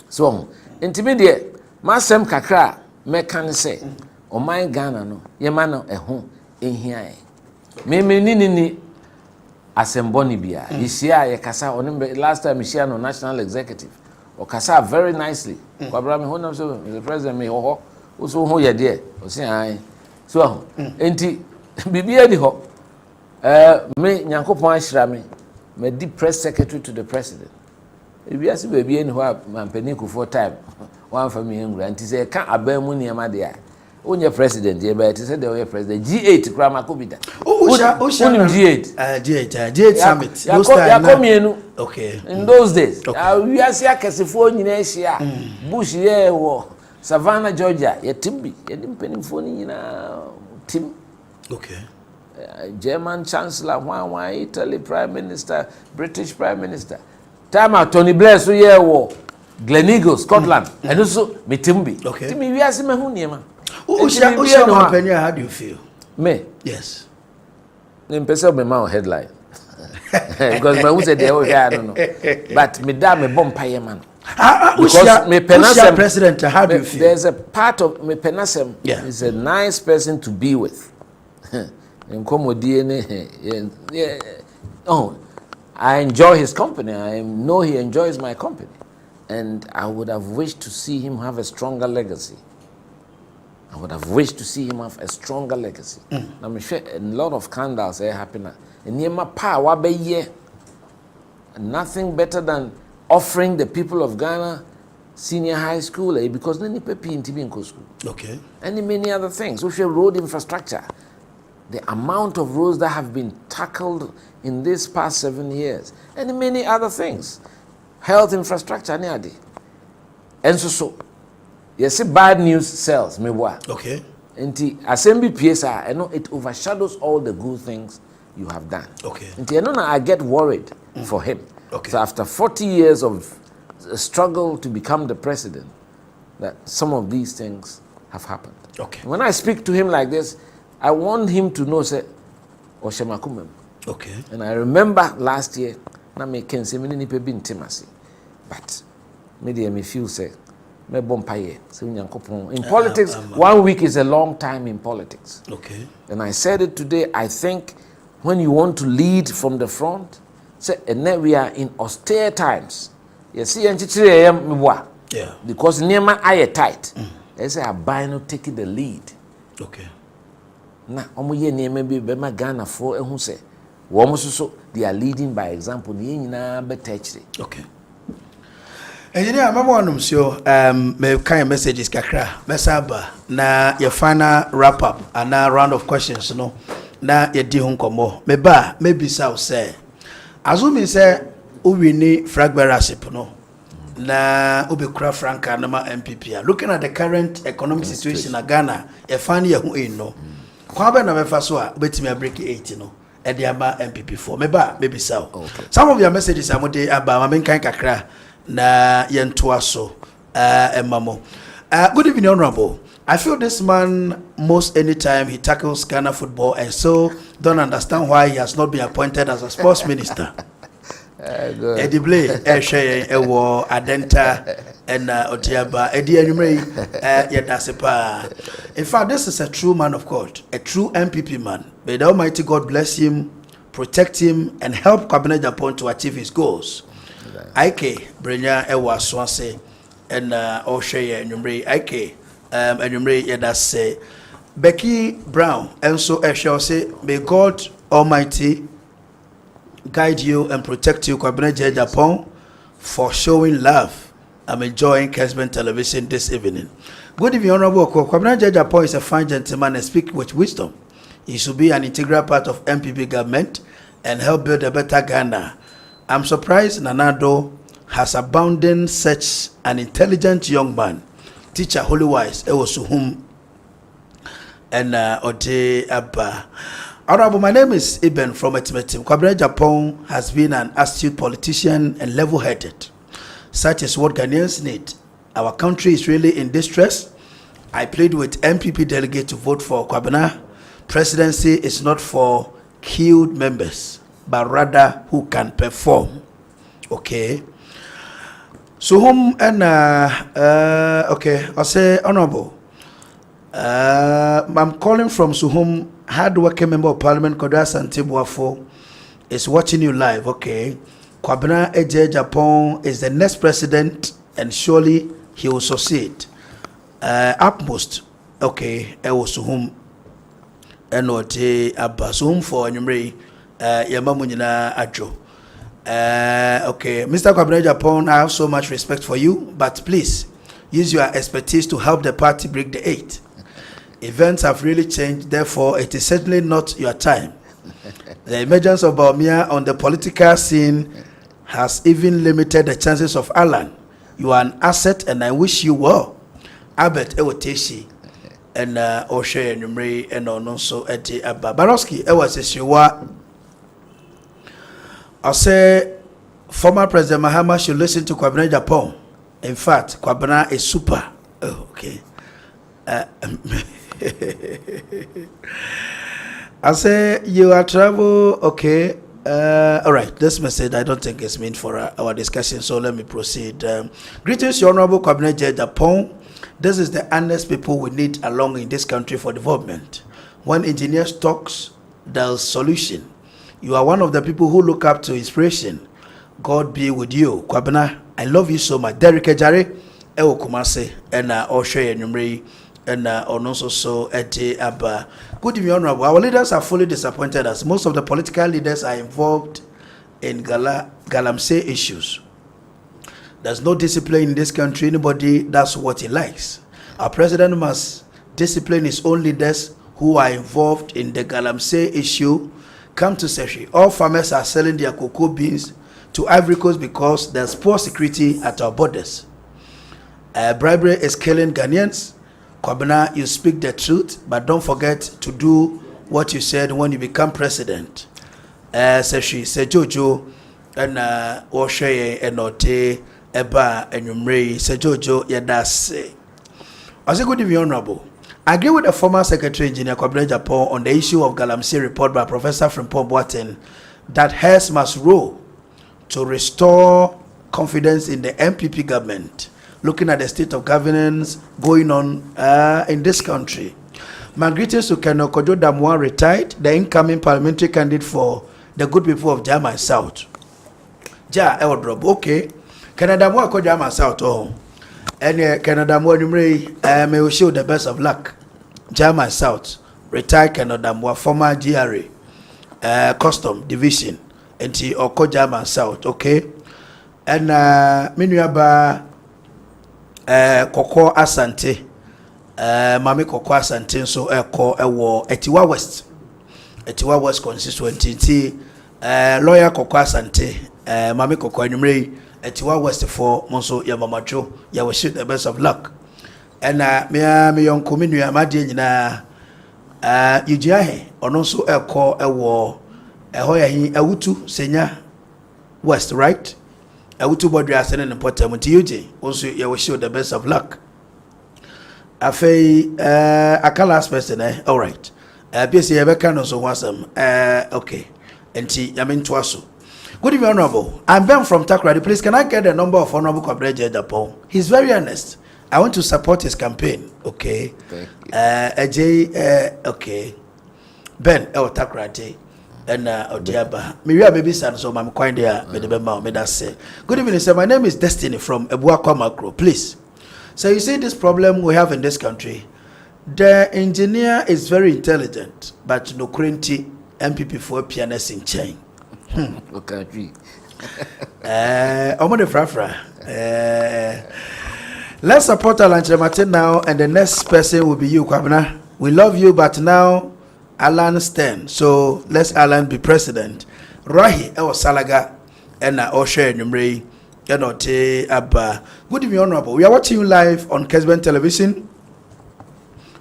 So intimidate masem kakra me kan say o man Ghana no ye ma no eho ehia e. Me ni asemboni bia. Yisia ye kasa onim last time yisia no national executive. Okasa very nicely. Kwabrami honam so the president me ho so ho ye de o se an so enti bibia di ho me Nyankopon ahira me di press secretary to the president bibia se bibia ni ho mampani for time one for me ngura enti se ka aban mu niam de a onye president ye ba ti se de o president G8 kra makobida G8 G8 summit those time okay. In those days, we are seeing Kessben in Asia, Bush ye wo Savannah, Georgia, ye Timbi, ye didn't phone Tim. Okay. German Chancellor, one Italy Prime Minister, British Prime Minister. Time out Tony Blair so ye wo Gleneagles, Scotland, and also me Timbi. Okay. Timbi we are seeing who near man. How do you feel? Me? Yes. In person me my headline. Because my said I don't know. But me da me bompa man. Because me penasem president, how do you feel? There's a part of me penasem is a nice person to be with. Oh, I enjoy his company. I know he enjoys my company. And I would have wished to see him have a stronger legacy. I would have wished to see him have a stronger legacy. I'm sure a lot of scandals happen. Nothing better than offering the people of Ghana senior high school because then school. Okay. And many other things. Social road infrastructure. The amount of roads that have been tackled in this past 7 years. And many other things. Health infrastructure. And so. Yes, bad news sells. Okay. And assembly PSR, I know it overshadows all the good things you have done. Okay. And I get worried for him. Okay. So after 40 years of struggle to become the president, that some of these things have happened. Okay. When I speak to him like this, I want him to know, say, Oshemakumem. Okay. And I remember last year, na me can say many people be intimacy. But me feel say, me bompaye, say in politics, 1 week is a long time in politics. Okay. And I said it today, I think when you want to lead from the front, say, and now we are in austere times. You see, yeah. Because Nema are tight. They say, I buy no taking the lead. Okay. Now, omo ye Nema be Bema Ghana for and who say, so they are leading by example. Okay. Engineer, I'm one so me kind of messages kakra mesaba na your final wrap up and now round of questions no na ye di ho komo me ba maybe say say azumi say uwini flag bearership no na obekura franka na ma MPP looking at the current economic situation in Ghana e fan ye hu no kwa be na me fa so a obetimi break 80 no e dey aba MPP for me ba maybe say some of your messages are mode aba ma men kan kakra na yentoaso emamo. Good evening, Honorable. I feel this man most anytime he tackles Ghana football and so don't understand why he has not been appointed as a sports minister. Eddie Blay, Ewo, Adenta, and Otiaba, Eddie Anumre, Yadasepa. In fact, this is a true man of God, a true MPP man. May the Almighty God bless him, protect him, and help Cabinet Japan to achieve his goals. Ike Brenya Ewa Swanse and O'Shea Numre Ike Numre Yadase Becky Brown and so I shall say, may God Almighty guide you and protect you, Cabinet Japan, for showing love. I'm enjoying Kessben television this evening. Good evening, Honorable. Cabinet Japan is a fine gentleman and speak with wisdom. He should be an integral part of MPP government and help build a better Ghana. I'm surprised Nanado has abandoned such an intelligent young man, teacher Holywise, Ewosuhum, and Ode Abba. Honorable, my name is Iben from Etimetim. Cabinet Japan has been an astute politician and level-headed. Such is what Ghanaians need. Our country is really in distress. I plead with MPP delegate to vote for Kwabena. Presidency is not for killed members, but rather who can perform. Okay. So whom and okay, I'll say Honorable. I'm calling from Suhum, hard-working member of Parliament, Koda Santibuafo, is watching you live. Okay. Kwabena Eje Japan is the next president, and surely he will succeed. Upmost, okay, Suhum, Enote Abba Suhum for Numre. Yamamunina Ajo. Okay, Mr. Kwabena Japan, I have so much respect for you, but please use your expertise to help the party break the 8. Events have really changed, therefore, it is certainly not your time. The emergence of Baumia on the political scene has even limited the chances of Alan. You are an asset, and I wish you well. Albert Ewoteshi and O'Shea Numre and also Eti Abba Baroski Ewa I say former President Mahama should listen to Kwabena Japan. In fact, Kwabena is super. Oh, okay. I say you are travel. Okay. All right. This message I don't think is meant for our discussion. So let me proceed. Greetings, Your Honorable Cabinet Japan. This is the honest people we need along in this country for development. When engineers talks, there's solution. You are one of the people who look up to inspiration. God be with you. Kwabena, I love you so much. Derek Ejare, Ewo Kumase, and Oshe Numre, and also so Ete Abba. Good evening, Honorable. Our leaders are fully disappointed as most of the political leaders are involved in Galamsey issues. There's no discipline in this country. Anybody does what he likes. Our president must discipline his own leaders who are involved in the Galamsey issue. Come to Seshi. All farmers are selling their cocoa beans to Ivory Coast because there's poor security at our borders. Bribery is killing Ghanaians. Kwabena, you speak the truth, but don't forget to do what you said when you become president. Seshi, Sejojo, and Oshe, and Ote, Eba, and Yumre, Sejojo, Yadase. I say, good evening, Honorable. I agree with the former Secretary Engineer Kwarteng Japan on the issue of Galamsey report by Professor Frimpong Boateng that heads must roll to restore confidence in the MPP government, looking at the state of governance going on in this country. My greetings to Colonel Kojo Damwa, retired, the incoming parliamentary candidate for the good people of Jama South. Ja Eldrob, okay. Canada Damwa Kojo Jama South, oh. And Canada Damwa Numre, may we show the best of luck. Jama South, retired Canada Damwa, former GRA, Custom Division, and T Oko Jama South, okay. And Minuaba Koko Asante. Mami Koko Asante so eko ewo Etiwa West constituency lawyer Koko Asante Mami Koko enumere Etiwa West for monso ya mamacho ya wish the best of luck. And me yonko me nua amade nyina yujiahe ono so eko ewo eho ya hin awutu senya West, right? Awutu bodri asene ne potam nti yuji also ya wish the best of luck. Afei aka last person all right. BC Ebeka no so wasam okay. Enti yamentu aso. Good evening, Honorable. I'm Ben from Takrady. Please, can I get the number of Honorable Kwarteng Japan? He's very honest. I want to support his campaign. Okay. Thank you. Okay. Ben Takrady and Odiaba. Miria baby son, so I'm quite there. Good evening, sir. My name is Destiny from Akuoko Macro. Please. So you see this problem we have in this country. The engineer is very intelligent, but no currently MPP for pianist in chain. Okay. Let's support Alan Chemate now, and the next person will be you, Kwabena. We love you, but now Alan stand. So let's Alan be president. Rahi Ewa Salaga and Oshe Numre. Good evening, Honorable. We are watching you live on Kessben television.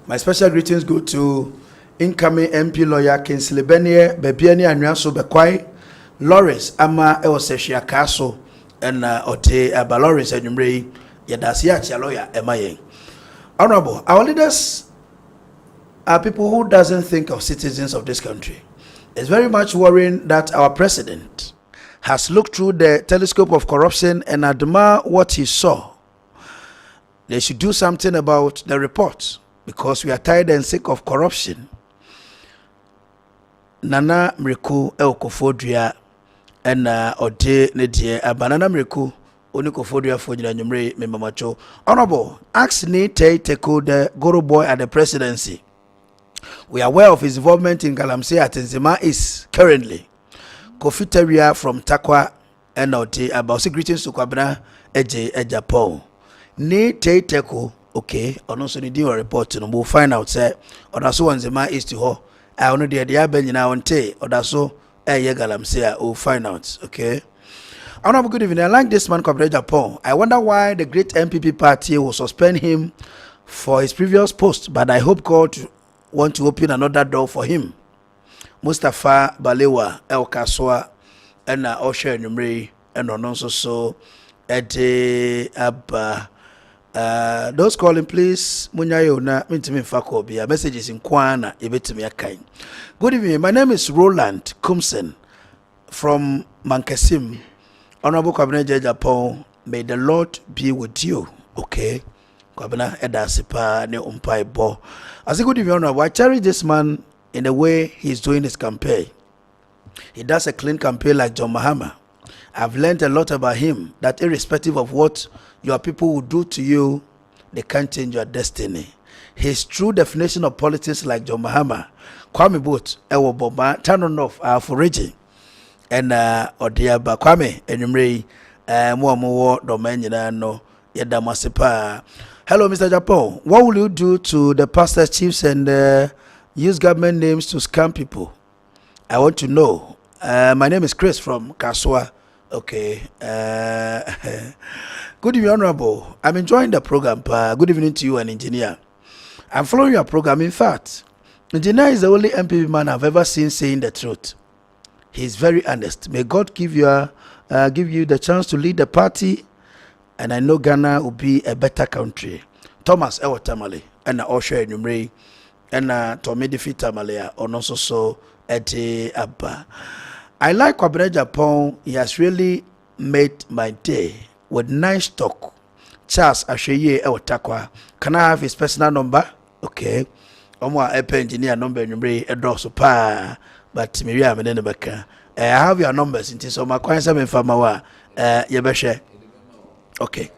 My special greetings go to incoming MP lawyer Kingsley Benye, Bebiani Anyaso Bekwai, Lawrence Ama Ewoseshia Kaso, and Ote Aba Lawrence Enumre, Yadasiacha lawyer Emaye. Honorable, our leaders are people who doesn't think of citizens of this country. It's very much worrying that our president has looked through the telescope of corruption and admire what he saw. They should do something about the reports because we are tired and sick of corruption. Nana Mriku Eukofodria and Ode Nedie Abanana Mriku Unikofodria Fodria Numre Memamacho. Honorable, ask Nate Teko the Goro boy at the presidency. We are aware of his involvement in Galamsey at Nzema is currently. Kofiteria from Takwa NLT about greetings to Kwabena Japan. Ne Teko, okay, or also need a report and we'll find out, sir, or that's one Zema is to her. I only the Aben now on Tay, or that's so Galamsey, we'll find out, okay. Honorable, good evening. I like this man, Kwarteng Japan. I wonder why the great MPP party will suspend him for his previous post, but I hope God want to open another door for him. Mustafa Balewa El Kaswa and Osher Numre and also so Abba. Those calling, please. Munyayo na mintimi fako biya messages in Kwana ibetimi akai. Good evening. My name is Roland Kumsen from Mankesim. Honorable Kwarteng Japan. May the Lord be with you. Okay. Kwabena edasipa ne umpai bo. As a good evening, Honorable. I cherish this man in the way he's doing his campaign. He does a clean campaign like John Mahama. I've learned a lot about him, that irrespective of what your people will do to you, they can't change your destiny. His true definition of politics like John Mahama, Kwame Boat, Ewo Boba, turn on off foraging. And Odiaba Kwame, Enumre, more domain, no, Yadamasipa. Hello, Mr. Japan. What will you do to the pastors, chiefs, and use government names to scam people? I want to know. My name is Chris from Kaswa. Okay. Good evening, Honorable. I'm enjoying the program. Good evening to you, an engineer. I'm following your program. In fact, engineer is the only MPP man I've ever seen saying the truth. He's very honest. May God give you the chance to lead the party, and I know Ghana will be a better country. Thomas Ewotamale. ɛna ɔhwɛ anwummere ɛna Tommy Defita Malaya ɔno nso so ɛde aba. I like Kwabena Japan. He has really made my day with nice talk. Charles Asheye Ewotakwa. Can I have his personal number? Okay. Omwa epe engineer number number edoso pa. But Miriam and Beka. I have your numbers in so my coins in Famawa. Yebeshe. Okay.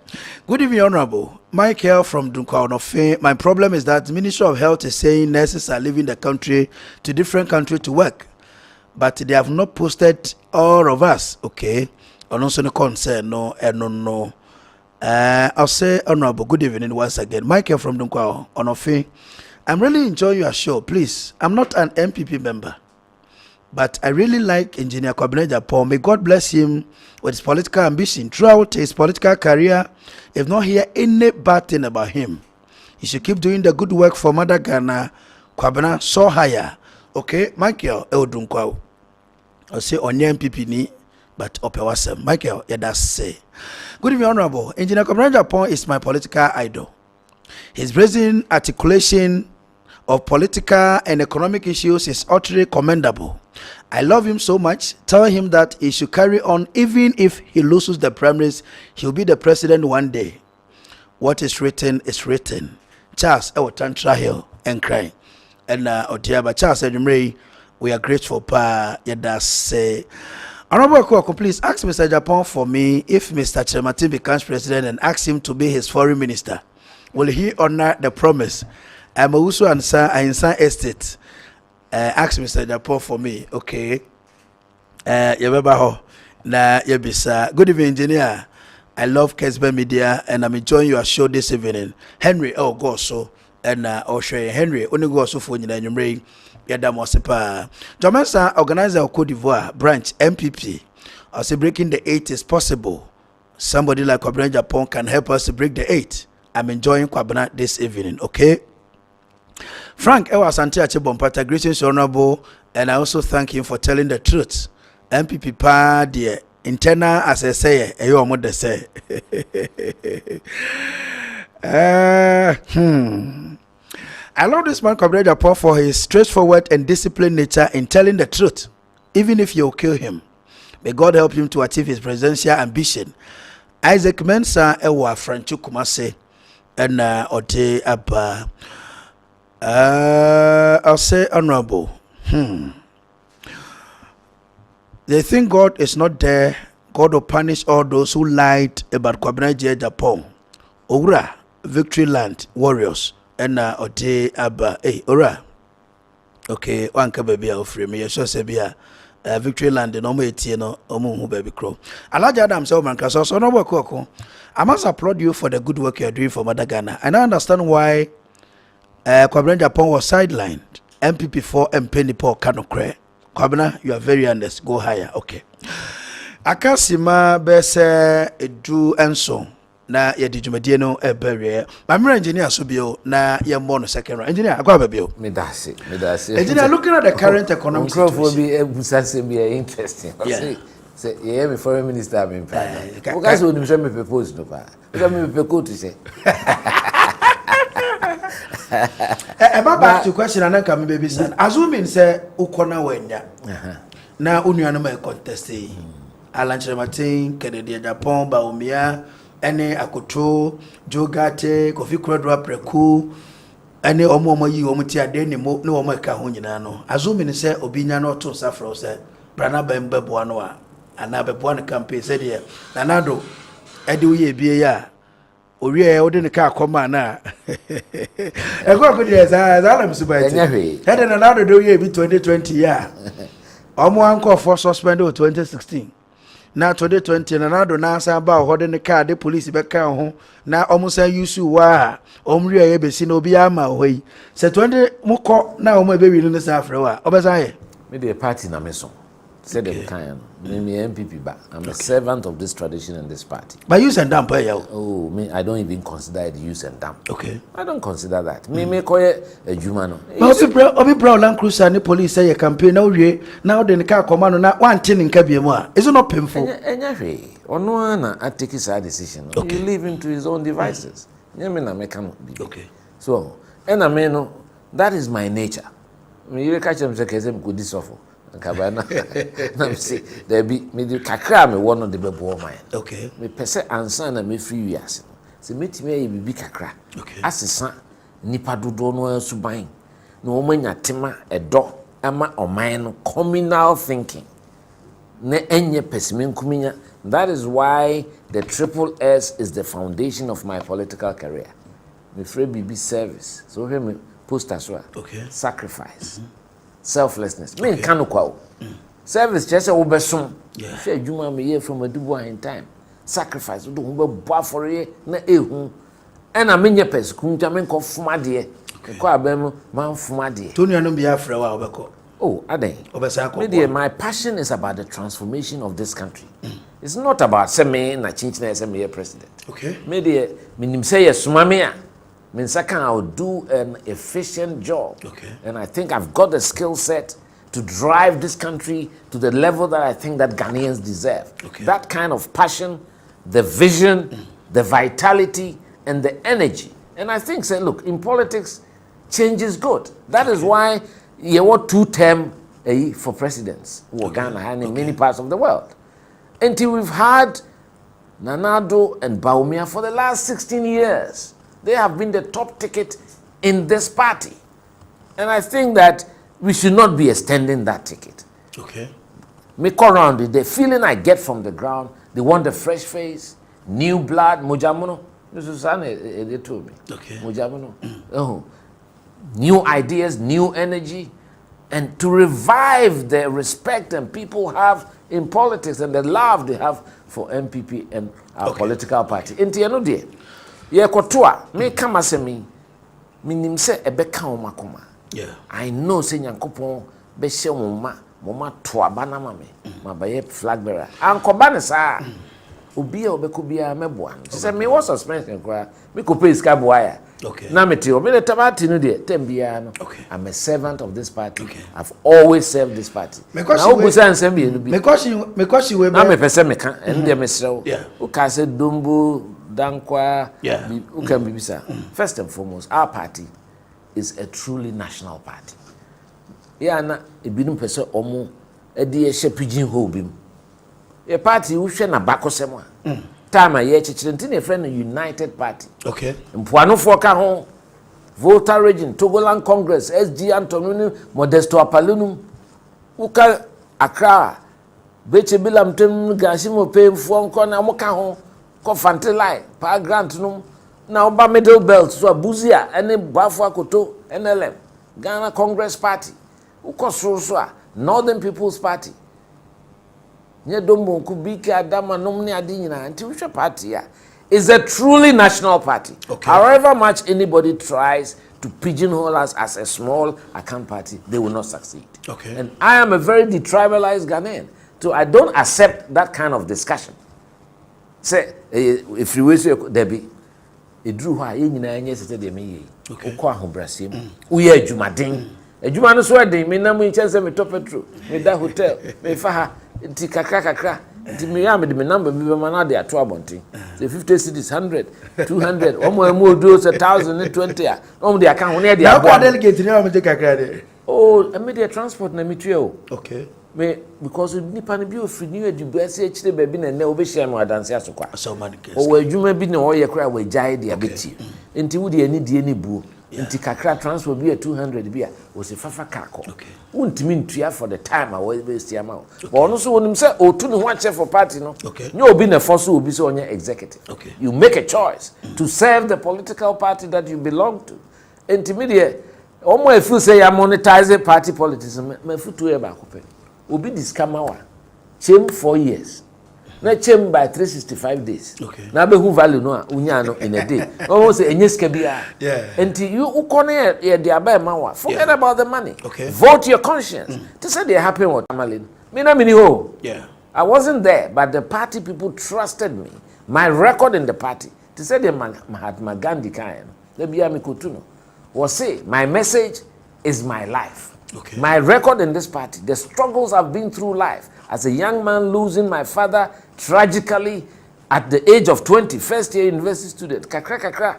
Good evening, Honorable. Michael from Dunkwanofe. My problem is that the Ministry of Health is saying nurses are leaving the country to different countries to work. But they have not posted all of us. Okay. On also no concern, no, no. I'll say, Honorable, good evening once again. Michael from Dunkwanofe. I'm really enjoying your show. Please, I'm not an MPP member, but I really like Engineer Kwabena Japan. May God bless him with his political ambition throughout his political career. If not hear any bad thing about him, he should keep doing the good work for Mother Ghana. Kwabena so higher. Okay, Michael Eodunkwa. I'll say on MPP ni, but opewasem. Michael, yeah, that's say. Good evening, Honorable. Engineer Kwabena Japan is my political idol. His brazen articulation of political and economic issues is utterly commendable. I love him so much. Tell him that he should carry on even if he loses the primaries. He'll be the president one day. What is written is written. Charles Ewotantra Hill and crying. And Otiaba Charles Edumre, we are grateful pa say. Honorable Akuoko, please ask Mr. Japan for me if Mr. Chematin becomes president and ask him to be his foreign minister. Will he honor the promise? I'm also answer Insan Estate. Ask Mr. Japan for me, okay? Yababa na yabisa. Good evening, engineer. I love Kessben Media and I'm enjoying your show this evening. Henry go so and Oshe Henry only go so for you and Yada Mosepa. Jomensa organizer of Cote d'Ivoire branch MPP. I say breaking the 8 is possible. Somebody like Kwabena Japan can help us to break the 8. I'm enjoying Kwabena this evening, okay? Frank Ewa Santi Achebompata, greetings, Honorable, and I also thank him for telling the truth. MPP pa the internal as I say, you what they say. I love this man, Kwabena Japan, for his straightforward and disciplined nature in telling the truth, even if you kill him. May God help him to achieve his presidential ambition. Isaac Mensa Ewa Franchu Kumase and Ote Abba. I'll say, Honorable. They think God is not there. God will punish all those who lied about Kwabena Japan. Ora, Victory Land Warriors. And Ote Abba. Hey, Ora. Okay, one baby of free me. So say Victory Land no more no omu baby crow. Alaja Adam so man so Honorable Akuoko. I must applaud you for the good work you are doing for Mother Ghana. And I understand why Kwabena Japan was sidelined. MPP4 and Penny Paul Kanokre. Kwabena, you are very honest. Go higher. Okay. Akasima bese edu enso na ye dijumedie no ebere. My engineer subio na ye no second round. Engineer, akwa babio. Me dase. Engineer, looking at the current economic situation. Be interesting. Yeah. Say, yeah, me foreign minister I'm in prime. Because when you me propose no pa. Because me propose to say. About back to question and come baby son. Assuming say ukona wenya. Na unuano me contest. Alan Chematin, Kennedy Japan, Baumia, ene Akoto, Jogate, Kofi Kwadra Preku, ene omo yi omo ti ade ni mo no omo ka ho nyina no. Assuming say obinya no to safro say brana bembe boano a ana be boano campaign say de nanado ede wo ye bie ya owie o de ne ka akoma na Ego de za na msubaiti ede nanado de ye bi 2020 ya omo anko for suspend 2016 na 2020 nanado na asa ba ho de ne ka de police be ka ho na omo san yusu wa omri ye be si na obi ama ho yi se 20 mukọ na omo be wi no sa afre wa obesa ye me the party na me so said them kind. Me MPP ba. I'm a servant of this tradition and this party. But use and dump, oh, me, I don't even consider it use and dump. Okay. I don't consider that. Me call it a humano. Obi Brown Land Cruiser and the police say a campaign now the car command na one thing in Kabiema. Is it not painful? Anyway, on one I take his decision. Okay. You leave him to his own devices. Okay. So And I mean, that is my nature. I mean, you catch them say Kessben could disoffer. Kabana. Na say there be me the kakra me one of the bebo mine. Okay. Me pese ansa na me free wiase. Se metime ayi bibi kakra. Okay. Asesa nipa dodo no asuban. Na omanya tema edo ama oman no communal thinking. Na enye pesime nkuminya. That is why the triple S is the foundation of my political career. Me free bibi service. So me poster so. Okay. Sacrifice. Selflessness. Me kanu kwa. Service chese wo besom. Yeah. She adwuma me ye from adubo in time. Sacrifice do wo be boa for ye na ehu. E na menye pesku nta me nkofuma de. Ko abem man fuma de. Tony anu bia fra wa obeko. Oh, aden. Obesa ko. My passion is about the transformation of this country. It's not about say me na chinchina say me president. Okay. Me de minim say yesuma me a. Me second I'll do an efficient job. Okay. And I think I've got the skill set to drive this country to the level that I think that Ghanaians deserve. Okay. That kind of passion, the vision, the vitality, and the energy. And I think, say, look, in politics, change is good. That is why you want 2-term for presidents who are Ghana and in many parts of the world. Until we've had Nanado and Baumia for the last 16 years. They have been the top ticket in this party. And I think that we should not be extending that ticket. Okay. Make around it. The feeling I get from the ground, they want the fresh face, new blood, Mujamuno. This is they told me. Okay. Mujamuno. New ideas, new energy, and to revive the respect and people have in politics and the love they have for MPP and our political party. Ye kotoa me kama se me nim se ebeka wo makoma. Yeah. I know say Nyankopon be hye wo ma to aba na ma me ma ba ye flag bearer ankoba ne sa obi a obeko bia meboa no say me was suspension kwa me ko pay ska boya. Okay. Na me te o me le tabati no de tembia no. Okay. I'm a servant of this party. Okay. I've always served this party. Now obusa nsem bi no bi. Because you na me pese me kan en de me srew. Yeah. O ka se dombo Dankwa, yeah. First and foremost, our party is a truly national party. Yeah, na ebinum pese omo edi ehye pidgin hole bim. A party who hwe na bakosem a. Time a ye chichire nti na friend United Party. Okay. Mpuano fo ka ho. Volta Region, Togoland Congress, SG Antonio Modesto Apalunum. Uka Accra. Beche bilam tem gashimo pemfo nko na mo ka ho. Kofantelai, pa grant num na oba middle belt so abuzia ene bafo akoto NLM Ghana Congress Party ukoso so a Northern People's Party nye dombo kubika adama nom ne ade nyina nti we party a is a truly national party. Okay. However much anybody tries to pigeonhole us as a small account party, they will not succeed. Okay. And I am a very detribalized Ghanaian, so I don't accept that kind of discussion. Say if you wish there be a drew ha ye nyina anye sete de me yi ukọ ahobrasem uye adwumaden adwuma no so eden me nam chense me top petrol me da hotel me fa ha nti kakra nti me ya me de me number me be mana de ato abonten say 50 cedis 100 200 omo emu odu say 1020 a omo de aka ho na de abo delegate ni am de kakra de oh immediate transport na me tue o okay me because nipa ne bi ofri ni adubu ase akire ba bi na ne obehia me wadanse asokwa so man case o adwuma bi na o ye kra wa gyae de abeti enti wo de ani die ni buo enti kakra transfer bi 200 bi a o se fafa kako wontimi ntua for the time a we be stiama but ono so wonim se o tu ne ho ache for party no nye obi na force obi so onye executive you make a choice to serve the political party that you belong to enti me de omo afu say ya monetize party politics me futu e ba kope obi discamawa chem 4 years na chem by 365 days na be who value no a unya no in a day almost enye ska bia until you ukone ye de aba ma wa forget about the money vote your conscience to say they happen what amalin me na mini ho I wasn't there but the party people trusted me my record in the party to say the Mahatma Gandhi kind the bia me kotuno was say my message is my life. My record in this party, the struggles I've been through life as a young man losing my father tragically at the age of 20, first year university student, kakra.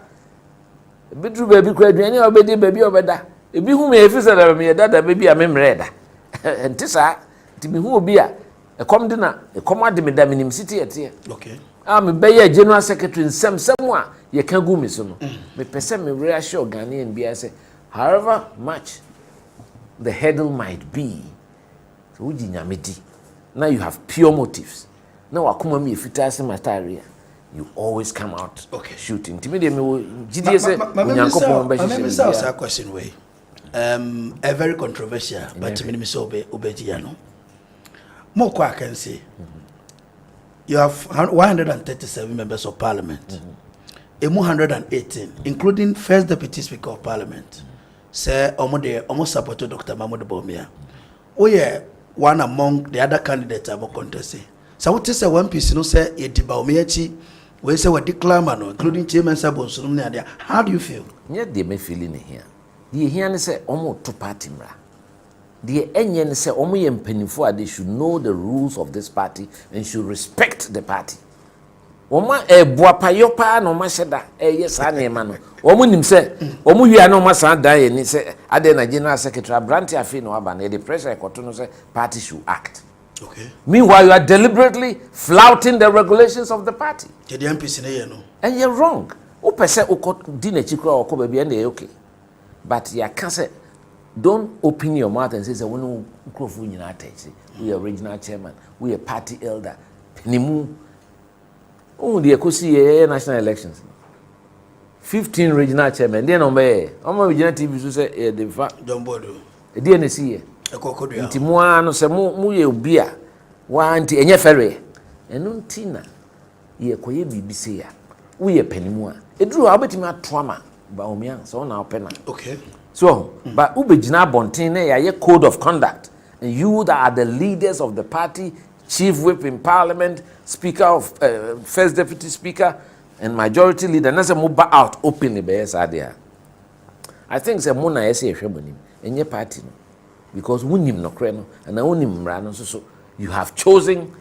Bidru baby kwa aduane obedi baby obeda. Ebi hu me efisa da me dada baby a me mreda. Enti sa ti me hu obi a ekom de na ekom ade me da minim city ete. Okay. Me be general secretary nsem a ye ka gu me so no. Me pese me reassure Ghanaian bi say however much the hurdle might be. So uji nyamedi. Now you have pure motives. Now akoma me efita ase mataria. You always come out shooting. To me, they GDS say, "My question way, a very controversial, but to me, so obediano. More I can say, you have 137 members of parliament, 118, including first deputy speaker of parliament, say almost supported Dr. Mahmoud Bawumia. Oh yeah, one among the other candidates about contesting. So what is one piece? You know, say Bawumia. We say what declare, including Chairman Sabon. How do you feel? Yeah, they may feel in here. The here say almost two party mra. The enyen say almost penifua they should know the rules of this party and should respect the party. Oma buapayopa no masheda yes anema no. Omu nim say omu wi no masa dan ni say ade na general secretary Branty afi no aba na the pressure ekoto no say party should act. Okay. Meanwhile, you are deliberately flouting the regulations of the party. And you're wrong. Okay. But you can't say, don't open your mouth and say, we are regional chairman, we are party elder. Oh, the national elections. 15 regional chairman. Then on regional TV say, the fact. Don't bother. DNC. Nti moa no se mu ye obi a wa nti enye fere eno ntina ye koye bibise ya wo ye panimu a eduru abetimi atoama ba omia so na opena. Okay. So but ubegina bonten na ya ye code of conduct, and you that are the leaders of the party, chief whip in parliament, speaker of first deputy speaker and majority leader, na se move out openly be yes there. I think se mo na yesi ehwebonim enye party no. Because wunim no kreno and wunim mra no so you have chosen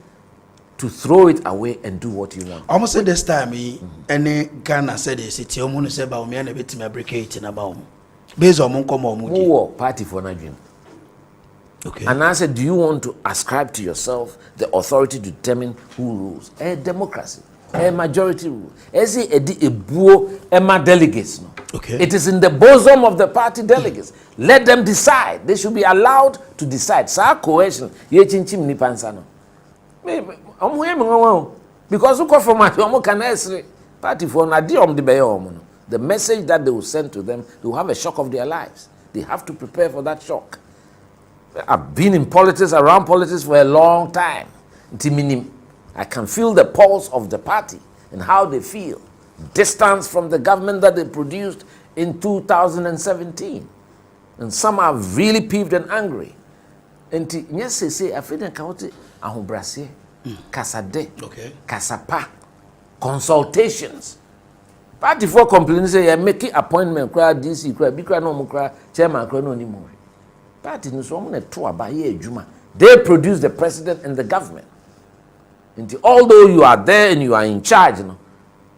to throw it away and do what you want. Almost at this time any Ghana said the city omu say ba omi na betimi abricate na ba omu based on mon come omu di party for na dream. Okay. And I said, do you want to ascribe to yourself the authority to determine who rules? A democracy, a majority rule. As a buo ema delegates no. Okay. It is in the bosom of the party delegates. Let them decide. They should be allowed to decide. Sa coercion, ye chinchim ni pansa no. Because who from party for the message that they will send to them, they will have a shock of their lives. They have to prepare for that shock. I've been in politics, around politics for a long time. I can feel the pulse of the party and how they feel. Distance from the government that they produced in 2017. And some are really peeved and angry. And yes, say, I feel like ahobrase, kasade, kasapa, consultations. Party for complaining say, I make appointment, cry DC, cry, big cry, no cry, chairman, cry, no anymore. Party no so many two about here, Juma. They produce the president and the government. And although you are there and you are in charge, you know,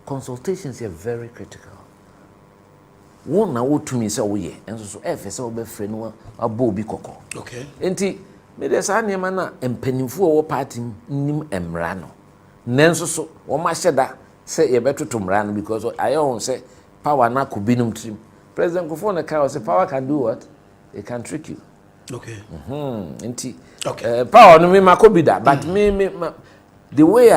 consultations are very critical. One na wo to me say wo ye, and so say wo be frɛ no abo bi kɔkɔ. Okay. Enti me de sa nneɛma na mpanimfo wo party nim emra no. Nanso so wo ma hyeda say ye betoto mra no because I won say power na ko binum trim. President Kufo na ka say power can do what? It can trick you. Okay. Enti power no me makobi da, but me the way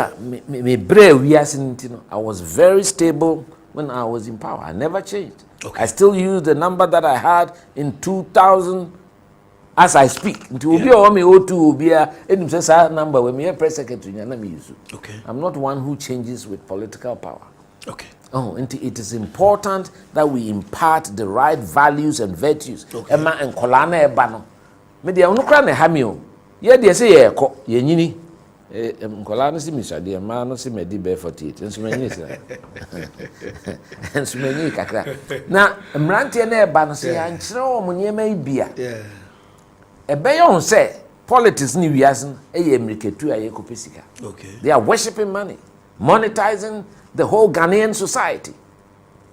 me brave we I was very stable when I was in power. I never changed. Okay. I still use the number that I had in 2000 as I speak. Number when me press secretary use. Okay. I'm not one who changes with political power. Okay. Oh, and it is important that we impart the right values and virtues. Emma and kolana ebano. Me dia unukra na hamio. Ye dia say ye ko ye nyini. Nkola no si misade ma no si medi be 48 enso menyi sira enso menyi kakra na mrantie na eba no se ya nkyere wo munyema ibia ebe yon say politics ni wiasen eye ameriketu aye kopesika. Okay. They are worshiping money, monetizing the whole Ghanaian society.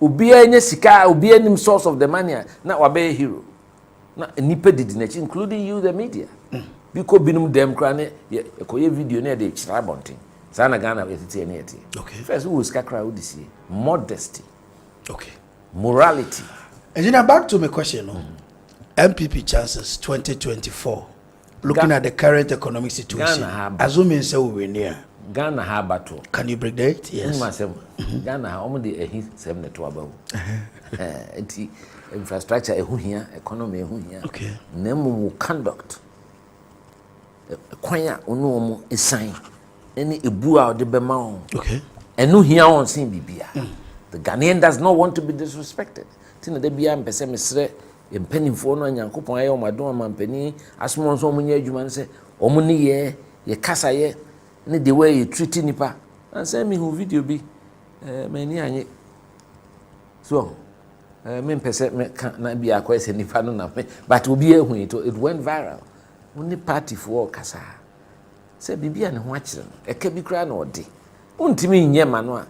Obi enye sika, obi enim source of the money na wabe hero. Na nipa didi nechi, including you, the media. Because binum dem krane ye video na de chira bonten. Sana Ghana etiti ene eti. Okay. First who skakra who this year? Modesty. Okay. Morality. Engineer, back to my question. MPP chances 2024. Looking at the current economic situation, assuming so we're near. Ghana have battle. Can you break that? Yes. Ghana have only a hit 7 to about. Infrastructure ehu here, economy ehu here. Okay. Nemu conduct. Kwanya onu omu esign. Any ebua de bema. Okay. Enu here on sin bibia. The Ghanaian does not want to be disrespected. Tina de bia mpese mesre empanimfo no Nyankopon aye o madon amampani asomon so omunye adwuma nse omuni ye kasa ye ne the way you treat nipa and send me who video bi mani anye so me mpese me na bia akwese nipa no na me but obi ehu it went viral only party for kasa say bibia ne ho akire no eka bi kra na odi untimi nye ma no a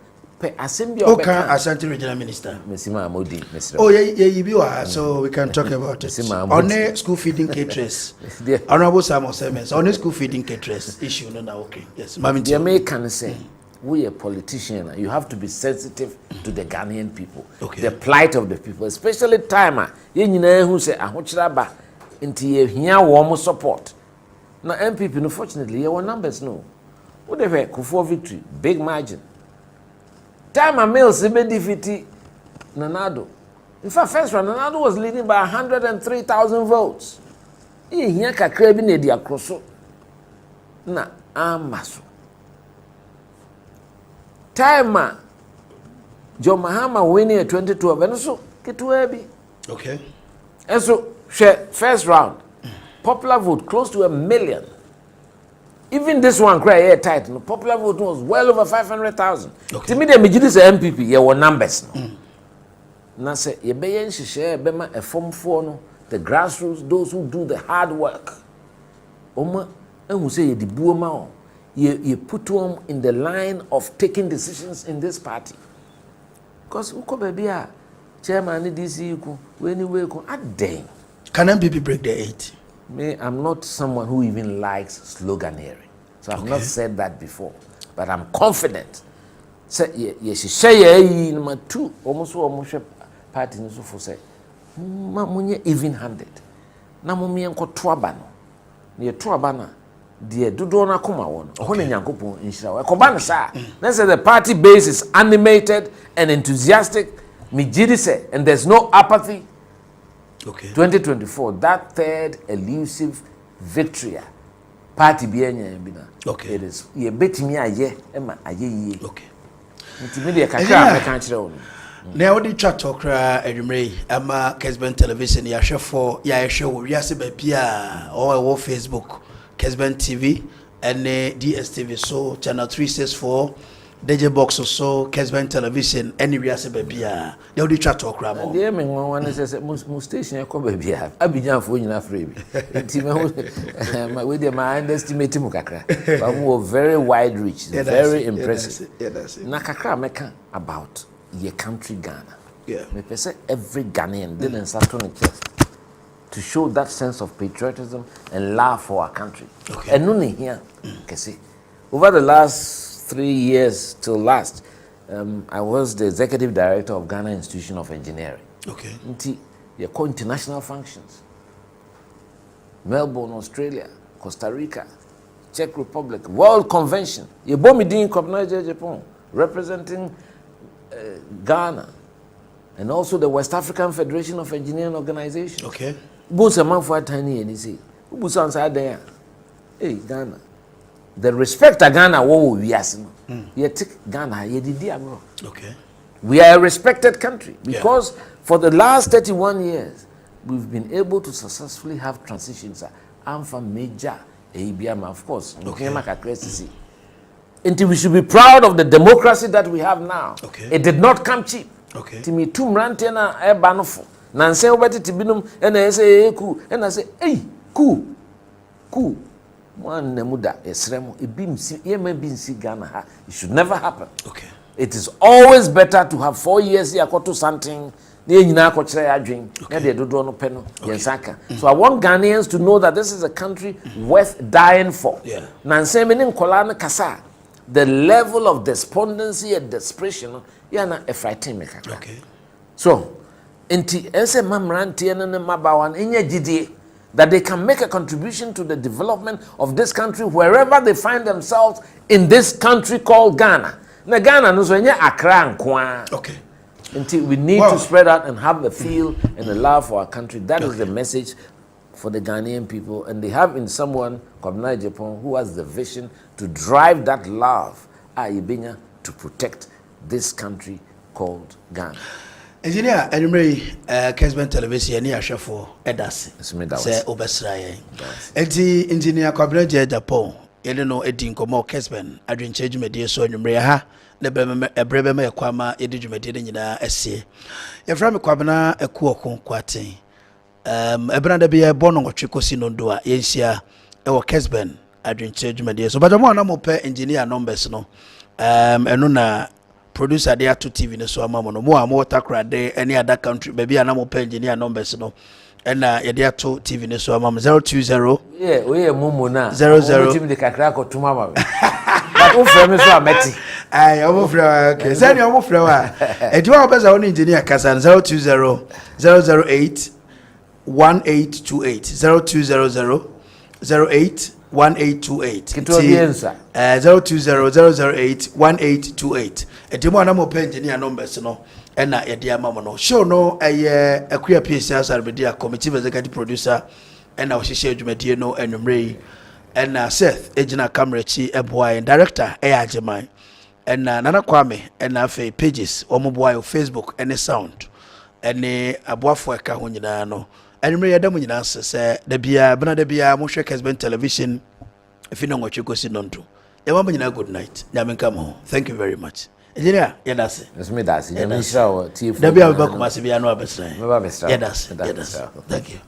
Assembly okay, Ashanti Regional Minister. Oh, yeah, so we can talk about it. On the school feeding caterers, Honorable Samuel Semens, on the school feeding caterers issue, no, okay. Yes, the American say, we a politician, you have to be sensitive to the Ghanaian people, the plight of the people, especially timer. You know who say, I want you to into here warm support. Now, MPP, unfortunately, your numbers no. Whatever, Kufuor victory, big margin. Time a male Sibe defeated Nanado. In fact, first round, Nanado was leading by 103,000 votes. He here ka krebi ne dia kroso. Na amaso. Time a John Mahama winning at 2012. And so, Ketuebi. Okay. And so, first round, popular vote close to 1 million. Even this one cry here tight. No popular vote was well over 500,000. Okay. To me, the majority is MPP. There were numbers. Now say you be share bema a form for no the grassroots, those who do the hard work. Oma and who say the buoma you put them in the line of taking decisions in this party. Because uko baby a chairman DC ku anyway ku adeng. Can MPP break the 8? Me, I'm not someone who even likes sloganeering. So I've not said that before. But I'm confident. Say, yes, she say, number 2, almost party, so for say, Mamunya even handed. Namumi enko tuabano. Near tuabana, dear Dudona Kuma one, Hone Yankopo in Shira. Kobana sa. Let's say the party base is animated and enthusiastic. Mijidi say, and there's no apathy. Okay. 2024, that third elusive victory, party bienya bina. Okay. It is ye bet me aye, Emma aye. Okay. Multimedia kakra can't show. Now the chat talkra edumre ama Kessben television ya show ya show we ase ba bia or Facebook Kessben TV and DSTV so channel 364 DJ box so Kessben television any we ase ba bia now the chat talkra mo dey me one say mo station e ko ba bia Abidjan fo nyina free bi nti me we dey my underestimate mu kakra but we very wide reach very impressive. That's it. Na kakra meka about your country Ghana. Yeah. Me say every Ghanaian didn't start on the chest to show that sense of patriotism and love for our country. Okay. And none here can see. Over the last 3 years till last, I was the executive director of Ghana Institution of Engineering. Okay. You call international functions. Melbourne, Australia, Costa Rica, Czech Republic, World Convention. You bomb me doing Japan, representing Ghana, and also the West African Federation of Engineering Organizations. Okay. Both a man for a tiny and he say, who answer there? Hey, Ghana. The respect of Ghana, what we ask. You take Ghana, you did bro. Okay. We are a respected country because for the last 31 years, we've been able to successfully have transitions. I'm from major ABM, of course. Okay. Until we should be proud of the democracy that we have now. Okay. It did not come cheap. Okay. Timi two rantena e banofo. Na nse obeti tibinum e na say ku e na say hey ku one nemuda esremo e bimsi e ma binsi Ghana ha. It should never happen. Okay. it is always better to have 4 years here to something. So I want Ghanaians to know that this is a country worth dying for. Yeah. The level of despondency and desperation, a frightening maker. Okay. So, that they can make a contribution to the development of this country wherever they find themselves in this country called Ghana. Now, Ghana knows when you're Accra. Okay. Until we need to spread out and have the feel and the love for our country. That is the message for the Ghanaian people. And they have in someone, Kwabena Japan, who has the vision to drive that love, to protect this country called Ghana. Engineer, anyway, Kessben television, any ashafo, Edas. Say Obesraye. Engineer Kwabena Japan, you know, Edin Komo Kessben, Adwenkyere media so anyway, ha. The Brebe Kwama, Edijumedi in essay. Your friend Kwabena Akuoko Kwarteng. A brand be a bono or Chicosi no doa, Yensia, or Kessben, Adwenkyere media. So, but I'm one per engineer numbers no. And no producer there to TV no so I'm more takra day any other country, maybe an per engineer numbers no. And there to TV no so I'm 020. Yeah, we are Mumuna 00. The Kakrako to Mama. I almost okay. Send your flower. And you are best on engineer Kasan 020 008 1828 0200 08 1828 020 008 1828. And you want to engineer numbers no. And na dear mama no show no a queer piece as a committee executive producer and now she shared you no and Ray. And Seth, Ejina Kamrechi, a boy and director, Ajamai, and Nana Kwame, and Afe pages, Omoboy Facebook, and a sound, and a boafo Kahunano. And Maria Damunan says, the Bia, Benadebia, Moshe Kessben television, if you know what you go see none to. A woman, good night. Yamin come home. Thank you very much. Engineer, that's it. It's me, that's it. Debbie, I'll back Massiviano Abesai. Yes, thank you.